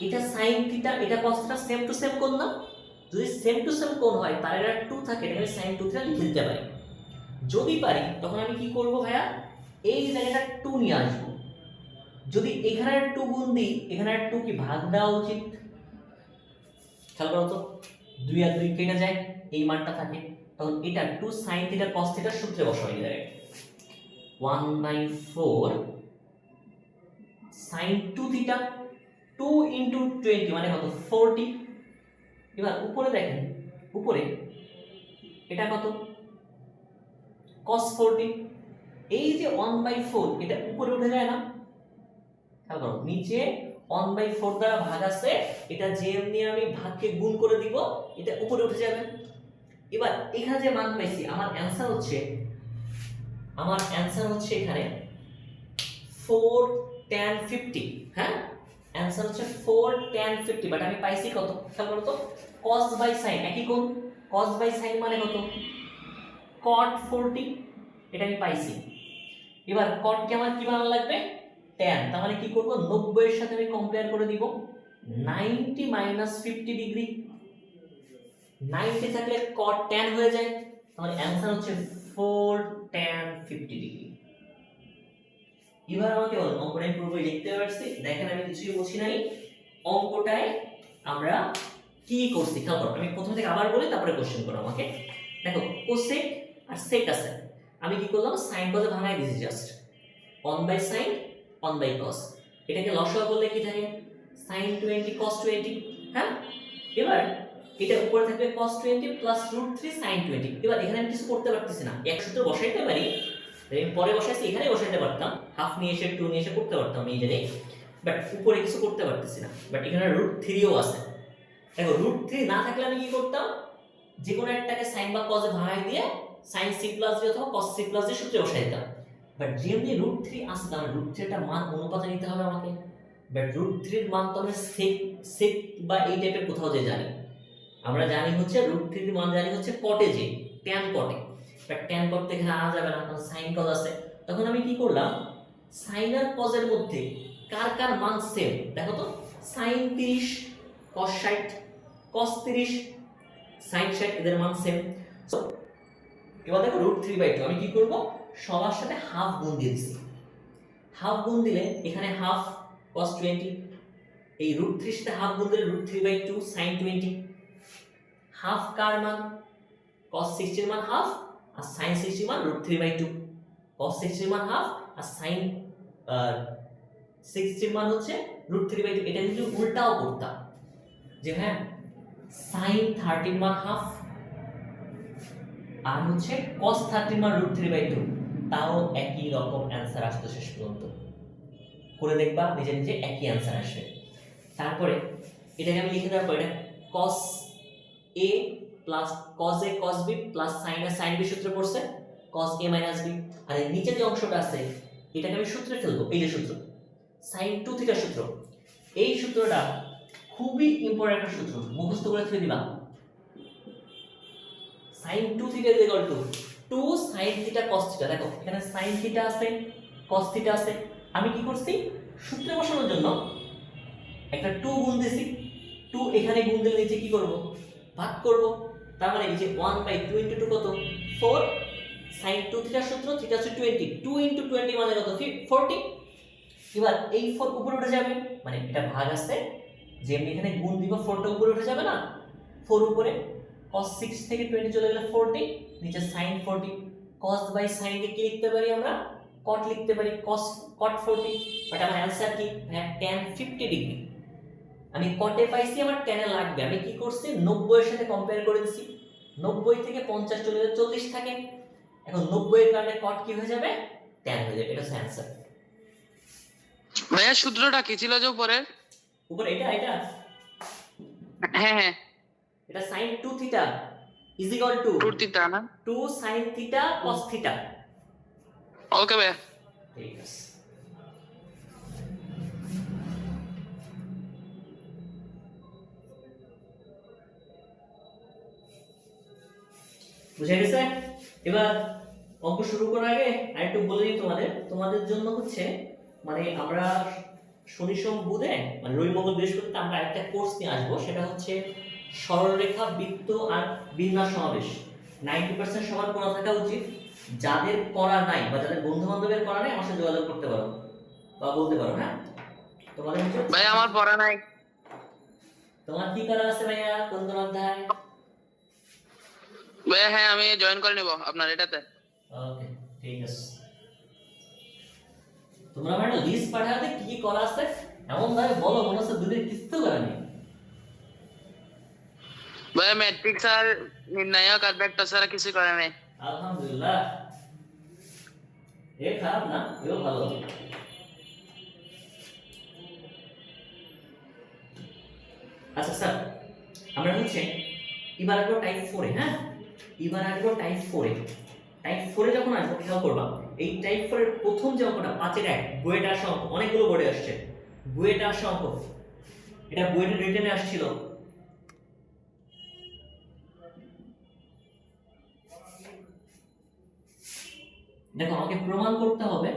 এটা sin থিটা এটা cos theta same to same কোণ না? যদি সেম টু সেম কোণ হয় তাহলে এটা 2 থাকে, এটাকে sin 2 থিটা লিখে দিতে পারি। যদি পারি তখন আমি কি করব ভাইয়া, এই জায়গাটা 2 নিয়ে আসব। যদি এখানে 2 গুণ দিই, এখানে 2 কি ভাগ দেওয়া উচিত? খেয়াল করো তো, 2 আর 2 কেটে যায়, এই মানটা থাকে, তখন এটা 2 sin থিটা cos থিটার সূত্রে বসাই যায়। 1/4 sin 2 থিটা 2 ইনটু 20 মানে কত, 40। এবার উপরে দেখেন, উপরে এটা কত, cos 40। এই যে 1/4 এটা উপরে উঠে যায় না, খেয়াল করো, নিচে 1/4 দ্বারা ভাগ আছে, এটা যেমনি আমি ভাগকে গুণ করে দিব, এটা উপরে উঠে যাবে। এবার এখানে যে মান পাইছি, আমার অ্যানসার হচ্ছে এখানে 4 tan 50। হ্যাঁ, অ্যানসার হচ্ছে 4 tan 50, বাট আমি পাইছি কত, খেয়াল করো তো, cos বাই sin একই কোণ, cos বাই sin মানে কত, cot 40, এটা আমি পাইছি। এবার cot কে আমার কি বানানো লাগবে, tan, তার মানে কি করব, 90 এর সাথে আমি কম্পেয়ার করে দিব, 90 মাইনাস 50 ডিগ্রি, 90 থাকলে cot tan হয়ে যায়, তাহলে অ্যানসার হচ্ছে 4 tan 50 ডিগ্রি। এবার আমাকে বলো, অঙ্কটা আমি পুরোপুরি লিখতে পারছি? দেখেন আমি কিছুই বলছি নাই, অঙ্কটায় আমরা কি করছি খেয়াল করো, আমি প্রথম থেকে আবার বলি তারপরে কোশ্চেন করো আমাকে। দেখো কোসেক আর সেক আছে, আমি কি করলাম, sin cos এ ভাঙাই দিয়েছি, জাস্ট 1/sin 1/cos, এটাকে লসাগু করলে কি থাকে, sin 20 cos 20। হ্যাঁ, এবার এটা উপরে থাকবে cos 20 প্লাস √3 sin 20। এবার এখানে আমি কিছু করতে পারতেছি না, এক সূত্র বসাইতে পারি, আমি পরে বসাইছি, এখানে বসাইতে পারতাম, হাফ নিয়ে এসে 2 নিয়ে এসে করতে পারতাম এই জায়গায়, বাট উপরে কিছু করতে পারতেছি না। বাট এখানে √3ও আছে, দেখো √3 না থাকলে আমি কি করতাম, যে কোনো একটাকে sin বা cos এ ভাঙাই দিয়ে sin c প্লাস d অথবা cos c প্লাস d সূত্রে বসাই দিতাম। বাট যেমনি √3 আসে, তাহলে √3 এর মান অনুপাতে নিতে হবে আমাকে। বাট √3 এর মান তো আমরা sec বা এই টাইপের কোথাও যে জানি, আমরা জানি হচ্ছে √3 এর মান জানি হচ্ছে cot-এ, যে tan cot-এ, বাট tan cot তো এখানে আনা যাবে না, কারণ sin cos আছে। তখন আমি কি করলাম, sin আর cos এর মধ্যে কার কার মান সেম দেখো তো, sin 30 cos 60 cos 30 sin 60 এদের মান সেম। সো এবার দেখো √3/2 আমি কি করব, সবার সাথে হাফ গুণ দিয়ে দিচ্ছি। হাফ গুণ দিলে এখানে হাফ cos 20, এই √3 সাথে হাফ গুণ দিলে √3/2 sin 20। হাফ কার মান, cos 60 এর মান হাফ আর sin 60 এর মান √3/2। cos 60 এর মান হাফ আর sin 60 এর মান হচ্ছে √3/2। এটা যদি উল্টাও করতাম যে হ্যাঁ sin 30 এর মান হাফ আর হচ্ছে cos 30 মান √3/2, তাও একই রকম অ্যান্সার আসতো শেষ পর্যন্ত। করে দেখবা নিজে নিজে একই অ্যান্সার আসবে। তারপরে এটাকে আমি লিখে দেওয়ার পর এটা cos a plus cos a cos b plus sin a sin b সূত্রে পড়ছে cos a minus b। আর এই নিচে যে অংশটা আছে এটাকে আমি সূত্রে ফেলবো, এই যে সূত্র sin 2 থিটা সূত্র। এই সূত্রটা খুবই ইম্পর্টেন্ট একটা সূত্র, মুখস্থ করে ফেলে দিবা। sin 2 theta is equal two 2 sin theta cos theta. দেখো এখানে sin থিটা আছে cos থিটা আছে, আমি কি করছি সূত্রে বসানোর জন্য একটা 2 গুণ দিছি। 2 এখানে গুণ দিলে নিচে কি করব, ভাগ করব। তার মানে এই যে 1/2 * 2 কত 4, sin 2 থিটা সূত্র থিটা হচ্ছে 20, 2 * 20 মানে কত 40। এবার এই 4 উপরে উঠে যাবে, মানে এটা ভাগ আছে যেমনি এখানে গুণ দিব 4টা উপরে উঠে যাবে না, 4 উপরে cos 6 থেকে 20 চলে গেলে 40, নিচে sin 40। cos বাই sin কে কি লিখতে পারি আমরা, cot লিখতে পারি, cot 40। বাট আমার অ্যানসার কি, হ্যাঁ tan 50 ডিগ্রি। আমি cot এ পাইছি, আমার tan এ লাগবে। আমি কি করছি 90 এর সাথে কম্পেয়ার করে দিছি, 90 থেকে 50 চলে গেলে 40 থাকে। এখন 90 এর কারণে cot কি হয়ে যাবে, tan হয়ে যাবে। এটা হচ্ছে অ্যানসার। ভাইয়া সূত্রটা কি ছিল যে উপরের? উপরে এটা হ্যাঁ হ্যাঁ এটা sin 2 theta is equal two 2 theta না? 2 sin থিটা cos থিটা। ওকে ভাইয়া। ঠিক আছে, বুঝে গেছে? এবার অঙ্ক শুরু করার আগে আরেকটু বলে দিই তোমাদের জন্য হচ্ছে মানে আমরা শনি সোম বুধে মানে রবি মঙ্গল বৃহস্পতিতে আমরা একটা কোর্স নিয়ে আসবো, সেটা হচ্ছে সরলরেখা বৃত্ত আর বিন্যাস সমাবেশ। 90% সবার করা থাকা উচিত। যাদের করা নাই বা যাদের বন্ধু বান্ধবের করা নাই আমার সাথে যোগাযোগ করতে পারো বা বলতে পারো। হ্যাঁ তোমাদের হচ্ছে ভাই আমার পড়া নাই। তোমার কি করা আছে ভাইয়া, কোন কোন অধ্যায়? ভাইয়া হ্যাঁ আমি জয়েন করে নেব আপনার এটাতে। ওকে ঠিক আছে, তোমরা আমার লিস্ট পাঠাতে কি কি করা আছে এমন ভাবে বলো মনে হচ্ছে দুদিন কিছু করা নেই। ভাইয়া ম্যাট্রিক্স আর নির্ণায়ক আর ভেক্টর ছাড়া কিছু করে নাই। আলহামদুলিল্লাহ, এ খারাপ না, এও ভালো। আচ্ছা স্যার, আমরা হচ্ছে এবার আসবো টাইপ 4 এ। হ্যাঁ এবার আসবো টাইপ 4 এ। টাইপ 4 এ যখন আসবো খেয়াল করবা এই টাইপ 4 এর প্রথম যে অঙ্কটা 5 এর 1 বুয়েট আসা অঙ্ক, অনেকগুলো বোর্ডে আসছে বুয়েট আসা অঙ্ক, এটা বুয়েটের রিটেনে আসছিল। দেখো আমাকে প্রমাণ করতে হবে,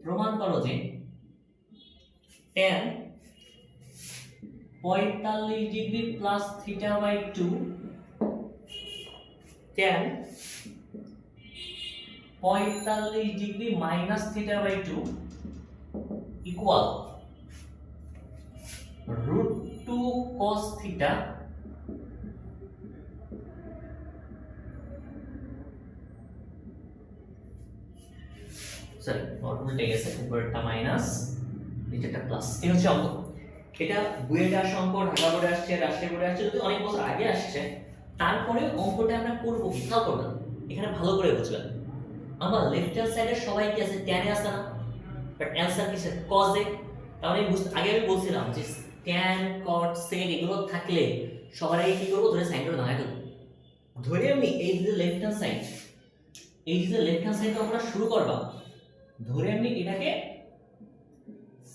প্রমাণ করো যে tan 45 degree plus theta by 2 tan 45 degree minus theta by 2 equal √2 cos theta sorry উল্টে গেছে, উপরেরটা মাইনাস নিচেরটা প্লাস। এই হচ্ছে অঙ্ক। এটা বুয়েটে আসা অঙ্ক, ঢাকা বোর্ডে আসছে, রাজশাহী বোর্ডে আসছে, যদি অনেক বছর আগে আসছে। তারপরে অঙ্কটা আমরা করবো খেয়াল করবেন, এখানে ভালো করে বুঝবেন। আমার লেফট হ্যান্ড সাইডে সবাই কি আছে, tan আছে না, বাট অ্যানসার কি আছে cos এ। তাহলে আগে আমি বলছিলাম যে tan cot sec এগুলো থাকলে সবার আগে কি করবো, ধরে সাইনটা ভাঙা দেবো। ধরে আমি এই যে লেফট হ্যান্ড সাইড, এই যে লেফট হ্যান্ড সাইড আমরা শুরু করবা, ধরে আমি এটাকে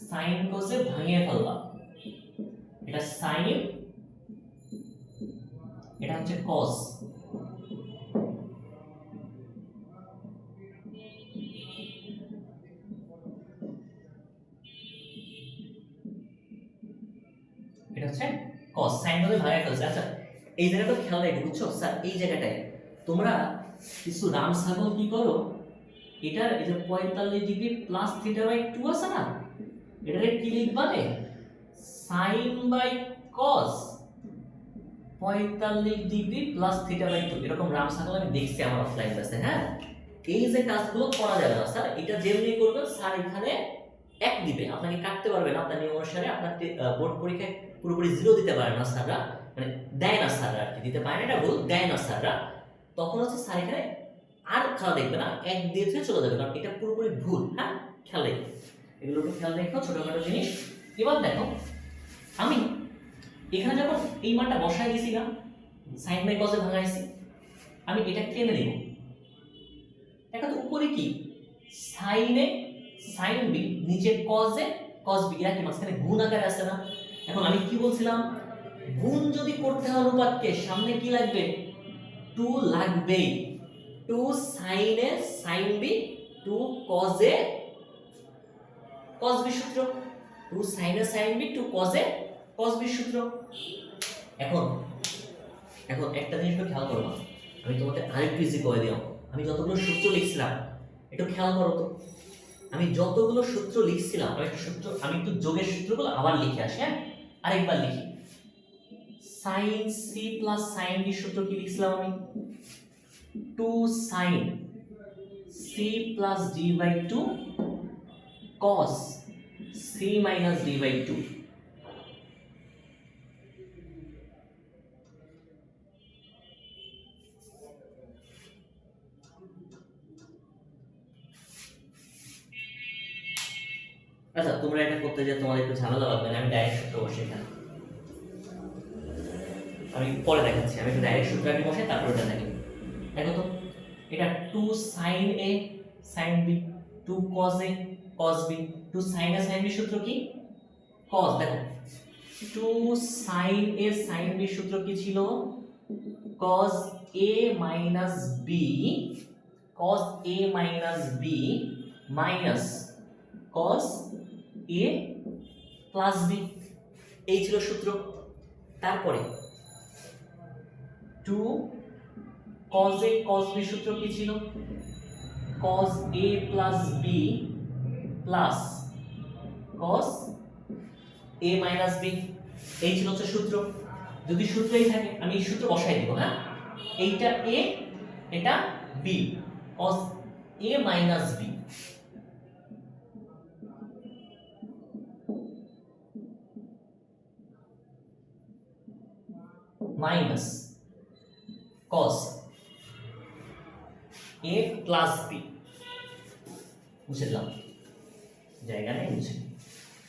sin cos এ ভাঙিয়ে ফেলবা। এটা sin, এটা হচ্ছে cos। হচ্ছে cos sin বলে ভাগায় ফেলছে। আচ্ছা এই জায়গাটা খেয়াল রাখো বুঝছো স্যার, এই জায়গাটায় তোমরা কিছু রাম ছাগল কি করো, এটার এই যে 45 ডিগ্রি প্লাস থিটা বাই 2 আছে না, এটারে কি লিখবা রে, sin by cos 45 degree plus theta by 2, এরকম রাম ছাগল আমি দেখছি আমার অফলাইন ক্লাসে। হ্যাঁ, এই যে কাজগুলো করা যাবে না স্যার, এটা যেমনি করবেন স্যার এখানে 1 দিবে, আপনাকে কাটতে পারবে না, আপনার নিয়ম অনুসারে আপনার বোর্ড পরীক্ষায় পুরোপুরি 0 দিতে পারে না স্যাররা, মানে দেয় না স্যাররা আর কি, দিতে পারে না এটা ভুল, দেয় না স্যাররা। তখন হচ্ছে স্যার এখানে আর খেলা দেখবে না, 1 দিয়ে চলে যাবে, কারণ এটা পুরোপুরি ভুল। হ্যাঁ, খেয়াল রেখো, এগুলো একটু খেয়াল রেখো, ছোটখাটো জিনিস। এবার দেখো আমি এখানে যখন এই মানটা বসাই দিছি না, সাইন বাই কজে ভাঙাইছি, আমি এটা টেনে নিব, এটা তো উপরে কি সাইনে সাইন বি, নিচে কজে কজ বি, এরা কি মাঝখানে গুণ আকারে আছে না। এখন আমি কি বলছিলাম, গুণ যদি করতে হয় অনুপাতকে, সামনে কি লাগবে, 2 লাগবেই, 2 সাইনে সাইন বি 2 কজে কজ বি সূত্র, 2 সাইনে সাইন বি 2 কজে কজ বি সূত্র। এখন একটা জিনিস খেয়াল করো, আমি তোমাকে আরেকটু ইজি করে দিলাম, আমি যতগুলো সূত্র লিখছিলাম একটু খেয়াল করো তো, আমি যতগুলো সূত্র লিখছিলাম, আমি একটু যোগের সূত্রগুলো আবার লিখে আসি। হ্যাঁ, আরেকবার লিখি, sin c plus sin b সূত্র কি লিখছিলাম আমি, 2 sin c plus d by 2 cos c minus d by 2। আচ্ছা তোমরা এটা করতে যে তোমাদের একটু ঝামেলা লাগবে না, আমি ডাইরেক্ট সূত্র বসে এখানে, আমি পরে দেখাচ্ছি, আমি একটু ডাইরেক্ট সূত্র আগে বসাই তারপর এটা দেখি। দেখো তো এটা 2 sin a sin b 2 cos a cos b, 2 sin a sin b সূত্র কি cos, দেখো 2 sin a sin b সূত্র কি ছিল, cos a minus b cos a minus b minus cos a plus b, এই ছিল সূত্র। তারপরে 2 cos a cos b সূত্র কি ছিল, cos a plus b plus cos a minus b, এই ছিল হচ্ছে সূত্র। যদি সূত্রই থাকে আমি এই সূত্র বসাই দিব। হ্যাঁ, এইটা a এটা b, cos a minus b minus cos a plus b, বুঝলাম জায়গা নেই, বুঝে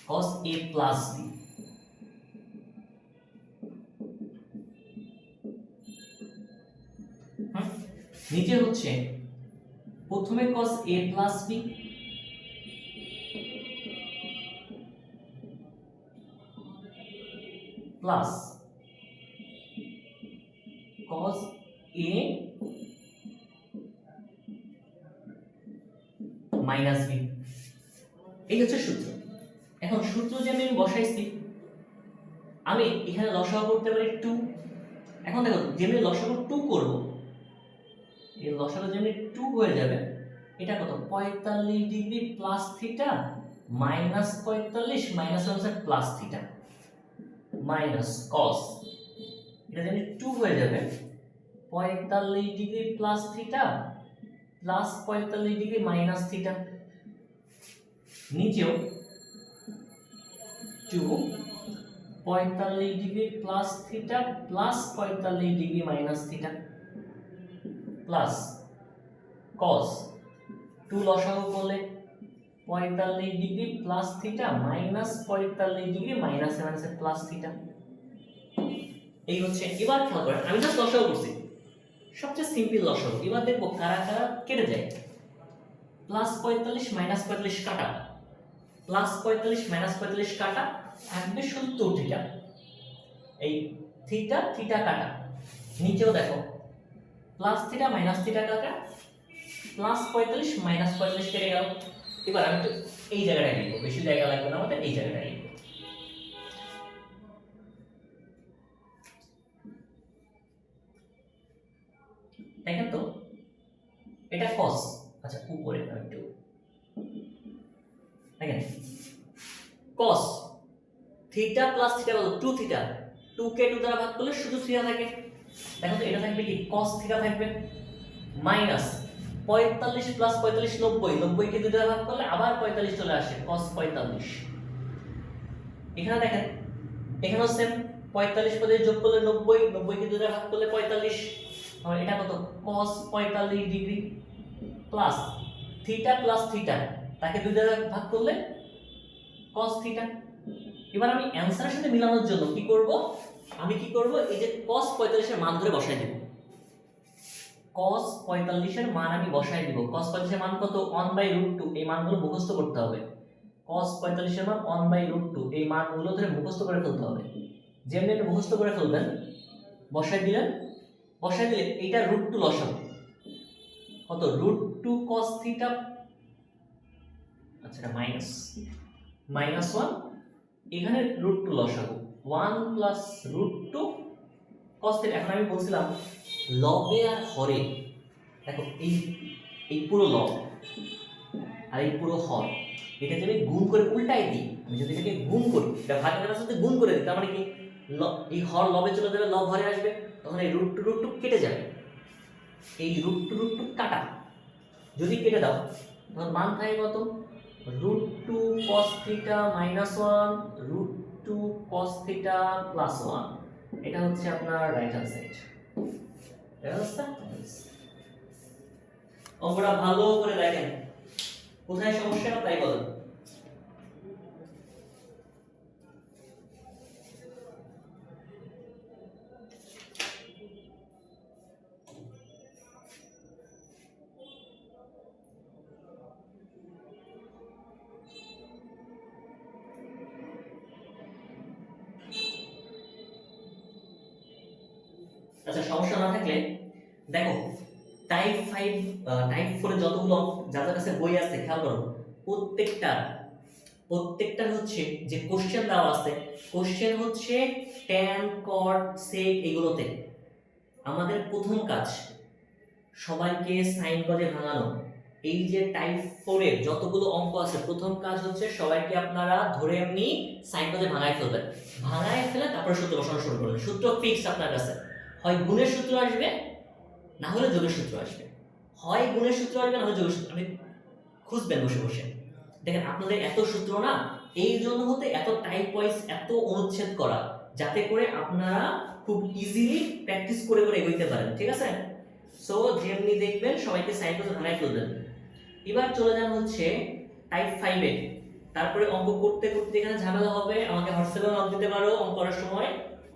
cos a plus b, নিচে হচ্ছে প্রথমে cos a plus b plus cos a minus b, এই হচ্ছে সূত্র। এখন সূত্র যে আমি বসাইছি, আমি এখানে লসাগু করতে পারি 2। এখন দেখো যেমনি লসাগু 2 করব, এই লসাগু যেমনি 2 হয়ে যাবে, এটা কত 45 degree plus theta minus 45 minus হচ্ছে প্লাস থিটা মাইনাস cos, এটা যেমনি 2 হয়ে যাবে 45 degree plus theta plus 45 degree minus theta, নিচেও 2 45 degree plus theta plus 45 degree minus theta plus cos 2 লসাগু করলে 45 degree plus theta minus 45 degree minus plus theta, এই হচ্ছে। এবার খেয়াল করেন আমি জাস্ট লসাগু করছি, সবচেয়ে সিম্পল লসাগু। এবার দেখবো কারা কারা কেটে যায়, প্লাস 45 মাইনাস 45 কাটা, প্লাস 45 মাইনাস 45 কাটা, থাকবে শুধু থিটা, এই থিটা থিটা কাটা, নিচেও দেখো প্লাস থিটা মাইনাস থিটা কাটা, প্লাস 45 মাইনাস 45 কেটে গেল। এবার আমি তো এই জায়গাটায় লিখবো, বেশি জায়গা লাগবে না আমাদের, এই জায়গাটায় লিখবো দেখেন তো এটা cos, আচ্ছা উপরে একটু দেখেন cos থিটা প্লাস থিটা কত 2 থিটা, 2 কে 2 দ্বারা ভাগ করলে শুধু থিটা থাকে। দেখো তো এটা থাকবে কি cos থিটা থাকবে মাইনাস 45 প্লাস 45 90, 90 কে 2 দ্বারা ভাগ করলে আবার 45 চলে আসে cos 45। এখানে দেখেন এখানেও সেম 45 পদে যোগ করলে 90, 90 কে 2 দ্বারা ভাগ করলে 45, তাহলে এটা কত cos 45 degree plus theta plus theta তাকে 2 দ্বারা ভাগ করলে cos থিটা। এবার আমি অ্যানসারের সাথে মিলানোর জন্য কি করব, আমি কি করব এই যে cos 45 এর মান ধরে বসাই দেব। cos 45 এর মান আমি বসাই দিব। cos 45 এর মান কত 1/√2, এই মানগুলো মুখস্থ করতে হবে। cos 45 এর মান 1/√2, এই মানগুলো ধরে মুখস্থ করে ফেলতে হবে। যেমনি আপনি মুখস্থ করে ফেলবেন বসাই দিলেন, বসাই দিলে এইটা √2 লসাগু কত √2 cos থিটা, আচ্ছা এটা মাইনাস 1, এখানে √2 লসাগু 1 প্লাস √2 cos থিটা। এখন আমি বলছিলাম লবে আর হরে, দেখো এই পুরো লব আর এই পুরো হর, এটা যদি আমি গুণ করে উল্টাই দিই, আমি যদি এটাকে গুণ করি, এটা ভাগের সাথে গুণ করে দিই, তার মানে কি এই হর লবে চলে যাবে, লব হরে আসবে, তখন এই √2 কেটে যাবে, এই √2 কাটা, যদি কেটে দাও তখন মান থাকে কত √2 cos theta minus 1 √2 cos theta plus 1, এটা হচ্ছে আপনার রাইট হ্যান্ড সাইড। অঙ্কটা ভালো করে দেখেন, কোথায় সমস্যা তাই বলেন। আচ্ছা সমস্যা না থাকলে দেখো টাইপ 5 টাইপ 4 এর যতগুলো যাদের কাছে বই আছে খেয়াল করো, প্রত্যেকটার হচ্ছে যে কোশ্চেন দেওয়া আছে, কোশ্চেন হচ্ছে tan cot sec এগুলোতে আমাদের প্রথম কাজ সবাইকে সাইন করে ভাঙানো। এই যে টাইপ 4 এর যতগুলো অঙ্ক আছে প্রথম কাজ হচ্ছে সবাইকে আপনারা ধরে এমনি সাইন করে ভাঙায় ফেলবেন, ভাঙায় ফেলে তারপর সূত্র বসানো শুরু করবেন। সূত্র ফিক্স আপনার কাছে, হয় গুণের সূত্র আসবে না হলে যোগের সূত্র আসবে, হয় গুণের সূত্র আসবে না হলে যোগের সূত্র, আপনি খুঁজবেন বসে বসে। দেখেন আপনাদের এত সূত্র না, এই জন্য হতে এত টাইপ ওয়াইজ এত অনুচ্ছেদ করা, যাতে করে আপনারা খুব ইজিলি প্র্যাকটিস করে করে এগোতে পারেন, ঠিক আছে। সো যেমনি দেখবেন সবাইকে সাইন করে ভাঙায় ফেলবেন। এবার চলে যান হচ্ছে টাইপ 5 এ, তারপরে অঙ্ক করতে করতে এখানে ঝামেলা হবে, আমাকে হোয়াটসঅ্যাপে নক দিতে পারো অঙ্ক করার সময়,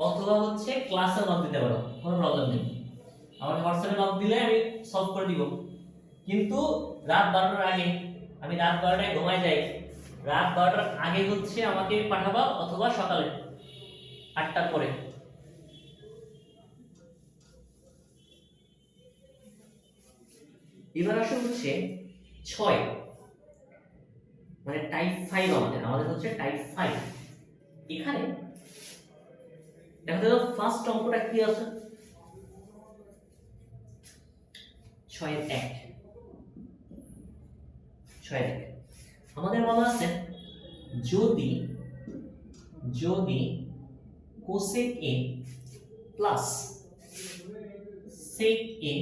অথবা হচ্ছে ক্লাসে নক দিতে পারো, কোনো প্রবলেম নেই। আমাকে হোয়াটসঅ্যাপে নক দিলে আমি সলভ করে দিব, কিন্তু রাত 12টার আগে, আমি রাত 12টায় ঘুমাই যাই, রাত 12টার আগে হচ্ছে আমাকে পাঠাবা, অথবা সকালে 8টার পরে। এবার আসে হচ্ছে 6, মানে টাইপ 5 আমাদের হচ্ছে টাইপ 5। এখানে দেখা যাবে ফার্স্ট অঙ্কটা কি আছে 6-1, আমাদের বলা আছে যদি cosec a plus sec a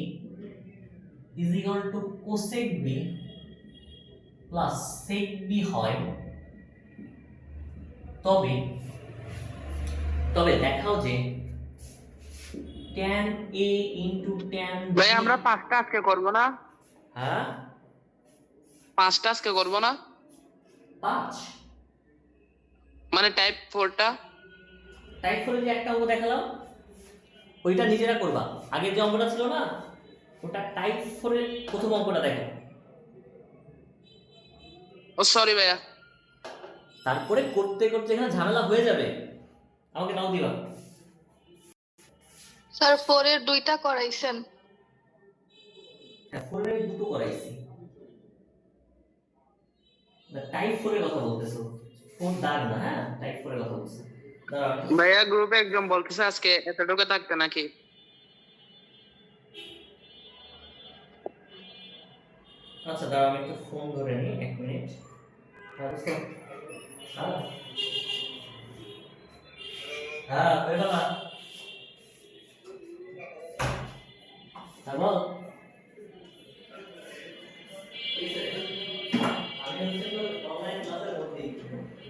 is equal to cosec b plus sec b হয়, তবে দেখাও যে tan a into tan b, ভাই আমরা 5টা আজকে করব না? হ্যাঁ 5টা আজকে করব না, 5 মানে টাইপ 4টা। টাইপ 4 এর যে একটা অঙ্ক দেখালাম ওইটা নিজেরা করবা, আগের যে অঙ্কটা ছিল না ওটা টাইপ 4 এর প্রথম অঙ্কটা দেখো, ও সরি ভাইয়া। তারপরে করতে করতে এখানে ঝামেলা হয়ে যাবে, আমাকে নাও দিবা। স্যার 4 এর 2টা করাইছেন। হ্যাঁ 4 এর আমি দুটো করাইছি, না টাইপ 4 এর কথা বলতেছো, 4 দাগ না, হ্যাঁ টাইপ 4 এর কথা বলতেছো। দাঁড়াও ভাইয়া গ্রুপে একজন বলতেছে আজকে এতটুকু থাকতে নাকি। আচ্ছা দাঁড়া, আমি একটু ফোন ধরে নিই, 1 মিনিট। হ্যাঁ দোস্ত। হ্যাঁ হ্যাঁ হয়ে গেল। হ্যাঁ বল। আমি হচ্ছে তো অনলাইন ক্লাসে ভর্তি,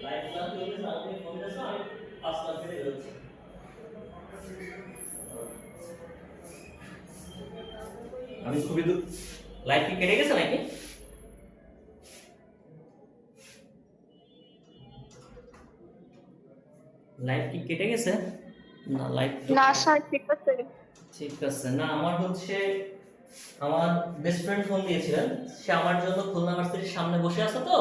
লাইভ ক্লাস চলতেছে, আপনি ফোন দিয়েছো, আমি 5 ক্লাস থেকে বেরোচ্ছি। আমি খুবই লাইভ কি কেটে গেছে নাকি? লাইভ কি কেটে গেছে? না লাইভ না স্যার, ঠিক আছে। ঠিক আছে। না আমার হচ্ছে আমার বেস্ট ফ্রেন্ড ফোন দিয়েছিলেন, সে আমার জন্য খুলনা ভার্সিটির সামনে বসে আছে, তো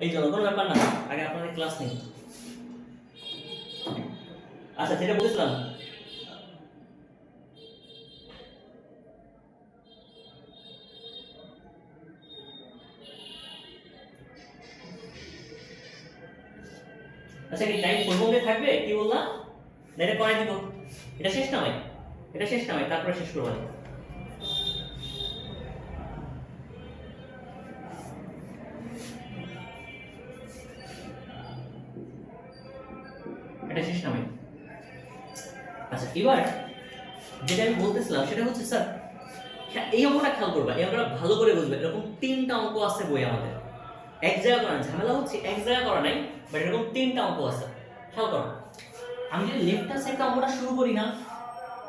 এই জন্য কোনো ব্যাপার না। আগে আপনাদের ক্লাস নেই। আচ্ছা যেটা বলেছিলাম, আচ্ছা কি টাইম ফুল মধ্যে থাকবে কি বললাম? না এটা পরে দিব, এটা শেষ না ভাই, এটা শেষ না ভাই, তারপরে শেষ করবো। এটা শেষ না ভাই। আচ্ছা এবার যেটা আমি বলতেছিলাম সেটা হচ্ছে স্যার, এই অঙ্কটা খেয়াল করবা, এই অঙ্কটা ভালো করে বুঝবে। এরকম 3টা অঙ্ক আছে বই আমাদের, এক জায়গা করা, ঝামেলা হচ্ছে এক জায়গা করা নাই, বাট এরকম 3টা অঙ্ক আছে। খেয়াল করো, আমি যদি লেফট হ্যান্ড সাইড থেকে অঙ্কটা শুরু করি না,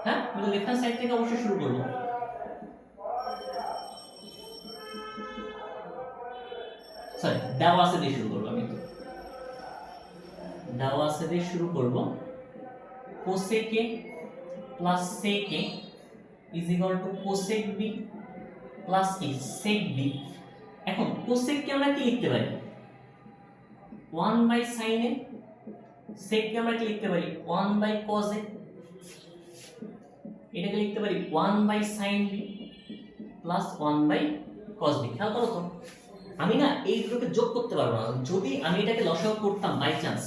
হ্যাঁ আমি লেফট হ্যান্ড সাইড থেকে অবশ্যই শুরু করব। সরি দেওয়া আছে দিয়ে শুরু করব, আমি দেওয়া আছে দিয়ে শুরু করব। Cosec A plus sec A is equal to cosec B plus কি সেক বি। এখন কোসেক কে আমরা কি লিখতে পারি? 1 বাই sin এ। সেক কে আমরা কি লিখতে পারি? 1 বাই cos এ। এটাকে লিখতে পারি 1 by sin b plus 1 by cos b। খেয়াল করো তো, আমি না এই দুটোকে যোগ করতে পারবো না। যদি আমি এটাকে লসাগু করতাম বাই চান্স,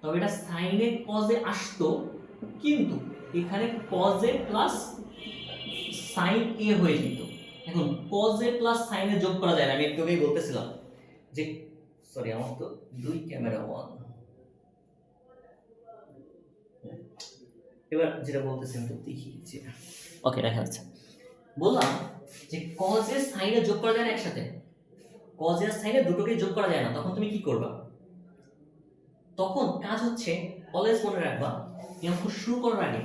তবে এটা sin এ cos এ আসতো, কিন্তু এখানে cos A plus sin a হয়ে যেত। এখন cos এ প্লাস sin এ যোগ করা যায় না, আমি একটু আগেই বলতেছিলাম যে, সরি আমার তো দুই ক্যামেরা অন। এবার যেটা বলতেছেন তো দেখি যে, ওকে দেখা যাচ্ছে। বললাম যে cos এর sin এ যোগ করা যায় না একসাথে, cos এর sin এ দুটোকে যোগ করা যায় না। তখন তুমি কি করবা? তখন কাজ হচ্ছে, অলওয়েজ মনে রাখবা এই অঙ্ক শুরু করার আগে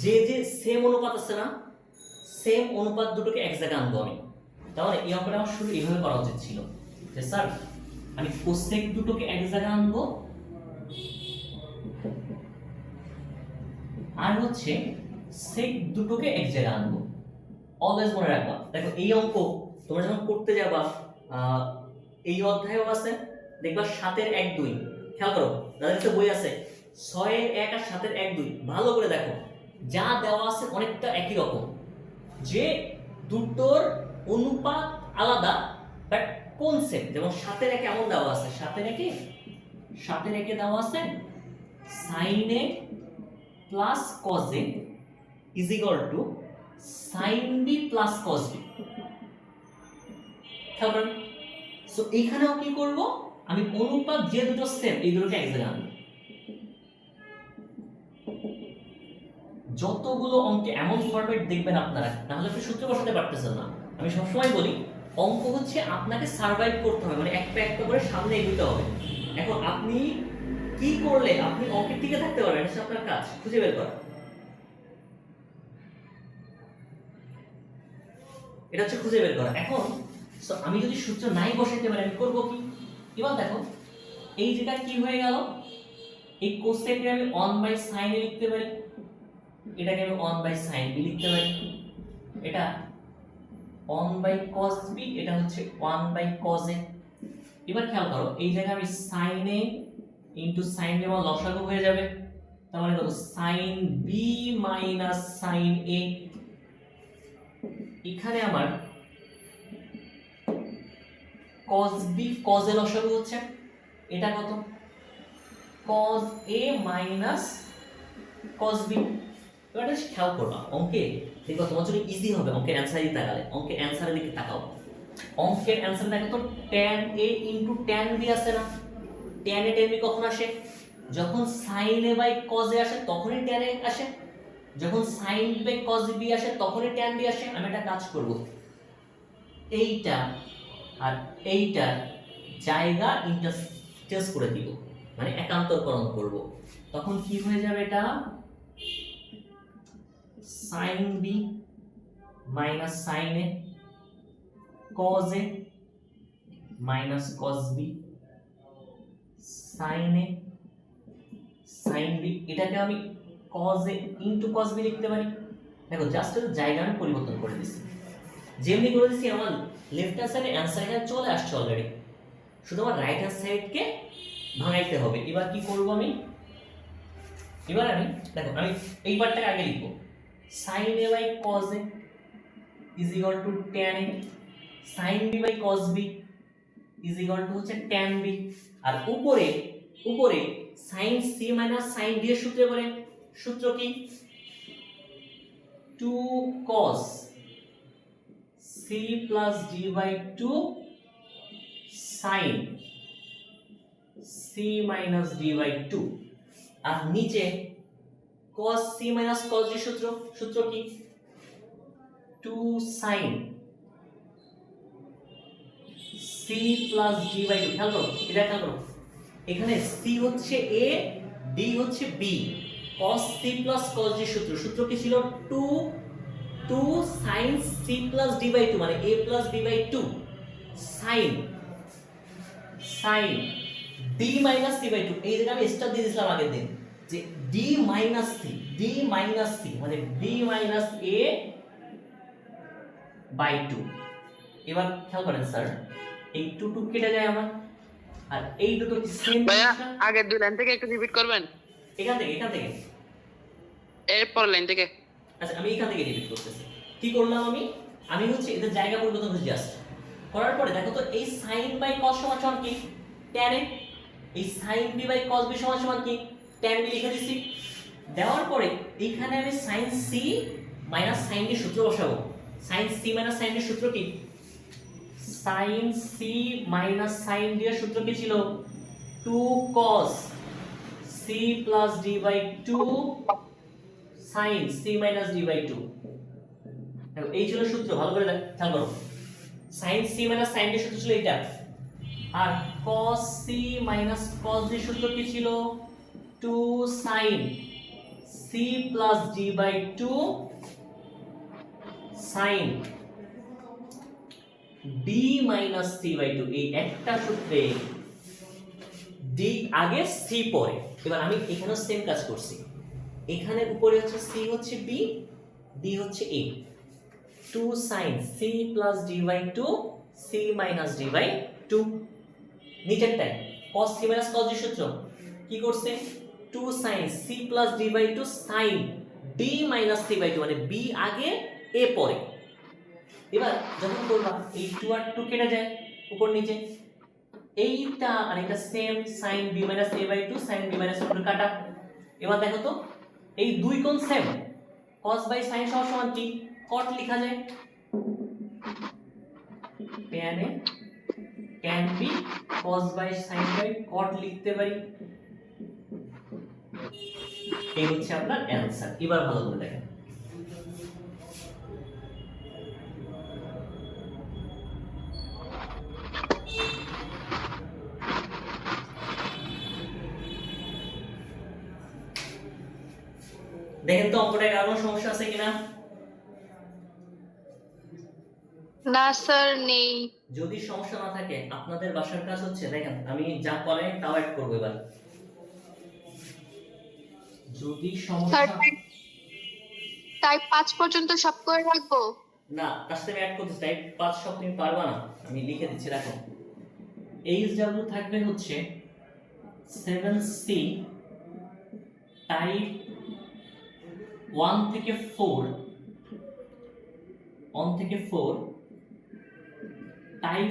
যে যে সেম অনুপাত আছে না, সেম অনুপাত দুটোকে এক জায়গায় আনবো আমি। তাহলে এই অঙ্কটা আমার শুরু এইভাবে করা উচিত ছিল যে স্যার আমি কোসেক দুটোকে এক জায়গায় আনবো, আর হচ্ছে সেক দুটোকে এক জায়গায় আনবো। অলওয়েজ মনে রাখবা। দেখো এই অঙ্ক তোমরা যখন করতে যাবা, এই অধ্যায়ও আছে, দেখবা 7 এর 1 2। খেয়াল করো, যাদের কাছে বই আছে 6 এর 1 আর 7 এর 1 2 ভালো করে দেখো, যা দেওয়া আছে অনেকটা একই রকম, যে দুটোর অনুপাত আলাদা বাট কনসেপ্ট। যেমন 7 এর 1 এমন দেওয়া আছে, 7 এর 1 দেওয়া আছে sin a plus cos a is equal to sin b plus cos b। খেয়াল করেন, সো এখানেও কি করব, আমি অনুপাত যে দুটো সেম এই দুটোকে এক জায়গায় আনবো। যতগুলো অঙ্কে এমন ফরম্যাট দেখবেন আপনারা, না হলে আপনি সূত্র বসাতে পারতেছেন না। আমি সবসময় বলি অঙ্ক হচ্ছে আপনাকে সার্ভাইভ করতে হবে, মানে একটা একটা করে সামনে এগোতে হবে। এখন আপনি কি করলে আপনি অঙ্কের টিকে থাকতে পারবেন, সেটা আপনার কাজ খুঁজে বের করা। এটা হচ্ছে খুঁজে বের করা। এখন আমি যদি সূত্র নাই বসাইতে পারি আমি করব কি? এবার দেখো এই যেটা কি হয়ে গেল, এই কোসেককে আমি 1 বাই sin এ লিখতে পারি, এটাকে আমি 1 বাই sin b লিখতে পারি, এটা 1 বাই cos b, এটা হচ্ছে 1 বাই cos a। এবার খেয়াল করো এই জায়গায় আমি sin a into sin b আমার লসাগু হয়ে যাবে, তার মানে কত sin b minus sin a। এখানে আমার cos b cos a লসাগু হচ্ছে, এটা কত cos a minus cos b। এবার খেয়াল করবা অঙ্কে দেখো তোমার জন্য ইজি হবে অঙ্কের অ্যান্সারই তাকালে। অঙ্কের অ্যান্সারের দিকে তাকাও। অঙ্কের অ্যান্সার দেখো তো tan a into tan b আছে না? tan a tan b কখন আসে? যখন sin a by cos a আসে তখনই tan a আসে। যখন sin b by cos b আসে তখনই tan b আসে। আমি একটা কাজ করব, এইটা আর এইটার জায়গা ইন্টারচেঞ্জ করে দিব, মানে একান্তরকরণ করব। তখন কি হয়ে যাবে? এটা sin b minus sin a cos a minus cos b sin a sin b, এটাকে আমি cos a into cos b লিখতে পারি। দেখো জাস্ট জায়গা আমি পরিবর্তন করে দিচ্ছি। যেমনি করে দিচ্ছি আমার লেফট হ্যান্ড সাইডে অ্যান্সার এখানে চলে আসছে অলরেডি, শুধু আমার রাইট হ্যান্ড সাইডকে ভাঙাইতে হবে। এবার কি করব আমি? এবার আমি দেখো আমি এই পার্টটাকে আগে লিখব, sin a by cos a is equal to tan a, sin b by cos b is equal to হচ্ছে tan b, আর উপরে উপরে sin c minus sin d এর সূত্রে বলে, সূত্র কি? 2 cos c plus d by 2 sin c minus d by 2, আর নিচে cos c minus cos d সূত্র, সূত্র কি? 2 sin c plus d by 2। খেয়াল করো, এটা খেয়াল করো, এখানে c হচ্ছে a, d হচ্ছে b, cos c plus cos d সূত্র, সূত্র কি ছিল? 2 sin c plus d by 2, মানে a plus b by 2 sin d minus c by 2। এই জায়গায় আমি স্টার দিয়ে দিয়েছিলাম আগের দিন যে d মাইনাস c মানে b মাইনাস a বাই 2। এবার খেয়াল করেন স্যার, এই 2 কেটে যায় আমার, আর এই দুটো সেম। ভাইয়া আগের দুই লাইন থেকে একটু রিপিট করবেন? এখান থেকে এরপর লাইন থেকে। আচ্ছা আমি এখান থেকে রিপিট করতেছি। কি করলাম আমি? আমি হচ্ছে এদের জায়গা পরিবর্তন করছি জাস্ট। করার পরে দেখো তো এই sin বাই cos সমান সমান কি? tan a। এই sin b by cos b সমান সমান কি? tan b লিখে দিছি। দেওয়ার পরে এইখানে আমি sin c minus sin d সূত্র বসাবো। sin c minus sin d সূত্র কি? sin c minus sin d এর সূত্র কি ছিল? 2 cos c plus d by 2 sin c minus d by 2। দেখো এই ছিল সূত্র, ভালো করে খেয়াল করো। sin c minus sin d সূত্র ছিল এটা, আর cos c minus cos d সূত্র কি ছিল? 2 sin c plus d by 2 sin d minus c by 2। এই একটা সূত্রে d আগে c পরে। এবার আমি এখানেও সেম কাজ করছি, এখানে উপরে হচ্ছে c হচ্ছে b, d হচ্ছে a। 2 sin c plus d by 2 c minus d by 2। নিচেরটাই cos c minus cos d সূত্র কি করছে? 2 sin c plus d by 2 sin d minus c by 2, মানে b আগে a পরে। এবার যখন করবা এই 2 আর 2 কেটে যায় উপর নিচে, এইটা আর এটা same, sin b minus a by 2 sin b minus a by 2 কাটা। এবার দেখো তো এই দুই কোণ সেম, cos বাই sin সমান কি? cot লেখা যায়। tan a tan b cos by sin by cot লিখতে পারি। এই হচ্ছে আপনার অ্যানসার। এবার ভালো করে দেখেন, দেখেন তো অঙ্কটায় কারো সমস্যা আছে কিনা? না স্যার, নেই। যদি সমস্যা না থাকে আপনাদের বাসার কাজ হচ্ছে, দেখেন আমি যা করে তাও অ্যাড করব। এবার যদি সমস্যা টাইপ 5 পর্যন্ত সব করে রাখবো? না, তার সাথে অ্যাড করতে টাইপ 5 সব তুমি পারবা না, আমি লিখে দিচ্ছি রাখো। এইচডব্লিউ থাকবে হচ্ছে 7c টাইপ 1 থেকে 4 টাইপ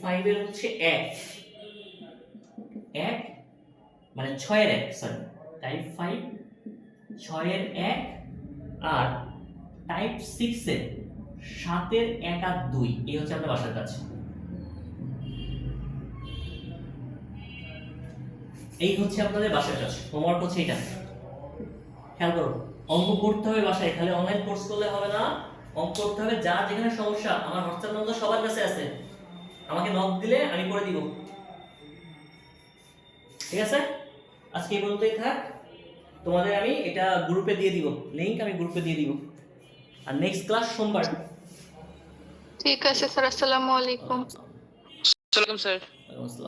5 এর হচ্ছে 1 মানে 6 এর 1, সরি টাইপ 5 6 এর 1 আর টাইপ 6 এর 7 এর 1 আর 2 এই হচ্ছে আপনার বাসার কাজ। এই হচ্ছে আপনাদের বাসার কাজ, হোমওয়ার্ক হচ্ছে এটা। খেয়াল করো, অঙ্ক করতে হবে বাসায়, খালি অনলাইন কোর্স করলে হবে না, অঙ্ক করতে হবে। যার যেখানে সমস্যা, আমার হোয়াটসঅ্যাপ নম্বর সবার কাছে আছে, আমাকে নক দিলে আমি করে দিব। ঠিক আছে, আজকে এই পর্যন্তই থাক। তোমাদের আমি এটা গ্রুপে দিয়ে দিব, লিংক আমি গ্রুপে দিয়ে দিব। আর নেক্সট ক্লাস সোমবার। ঠিক আছে স্যার, আসসালামু আলাইকুম। ওয়ালাইকুম স্যার। ওয়ালাইকুম আসসালাম।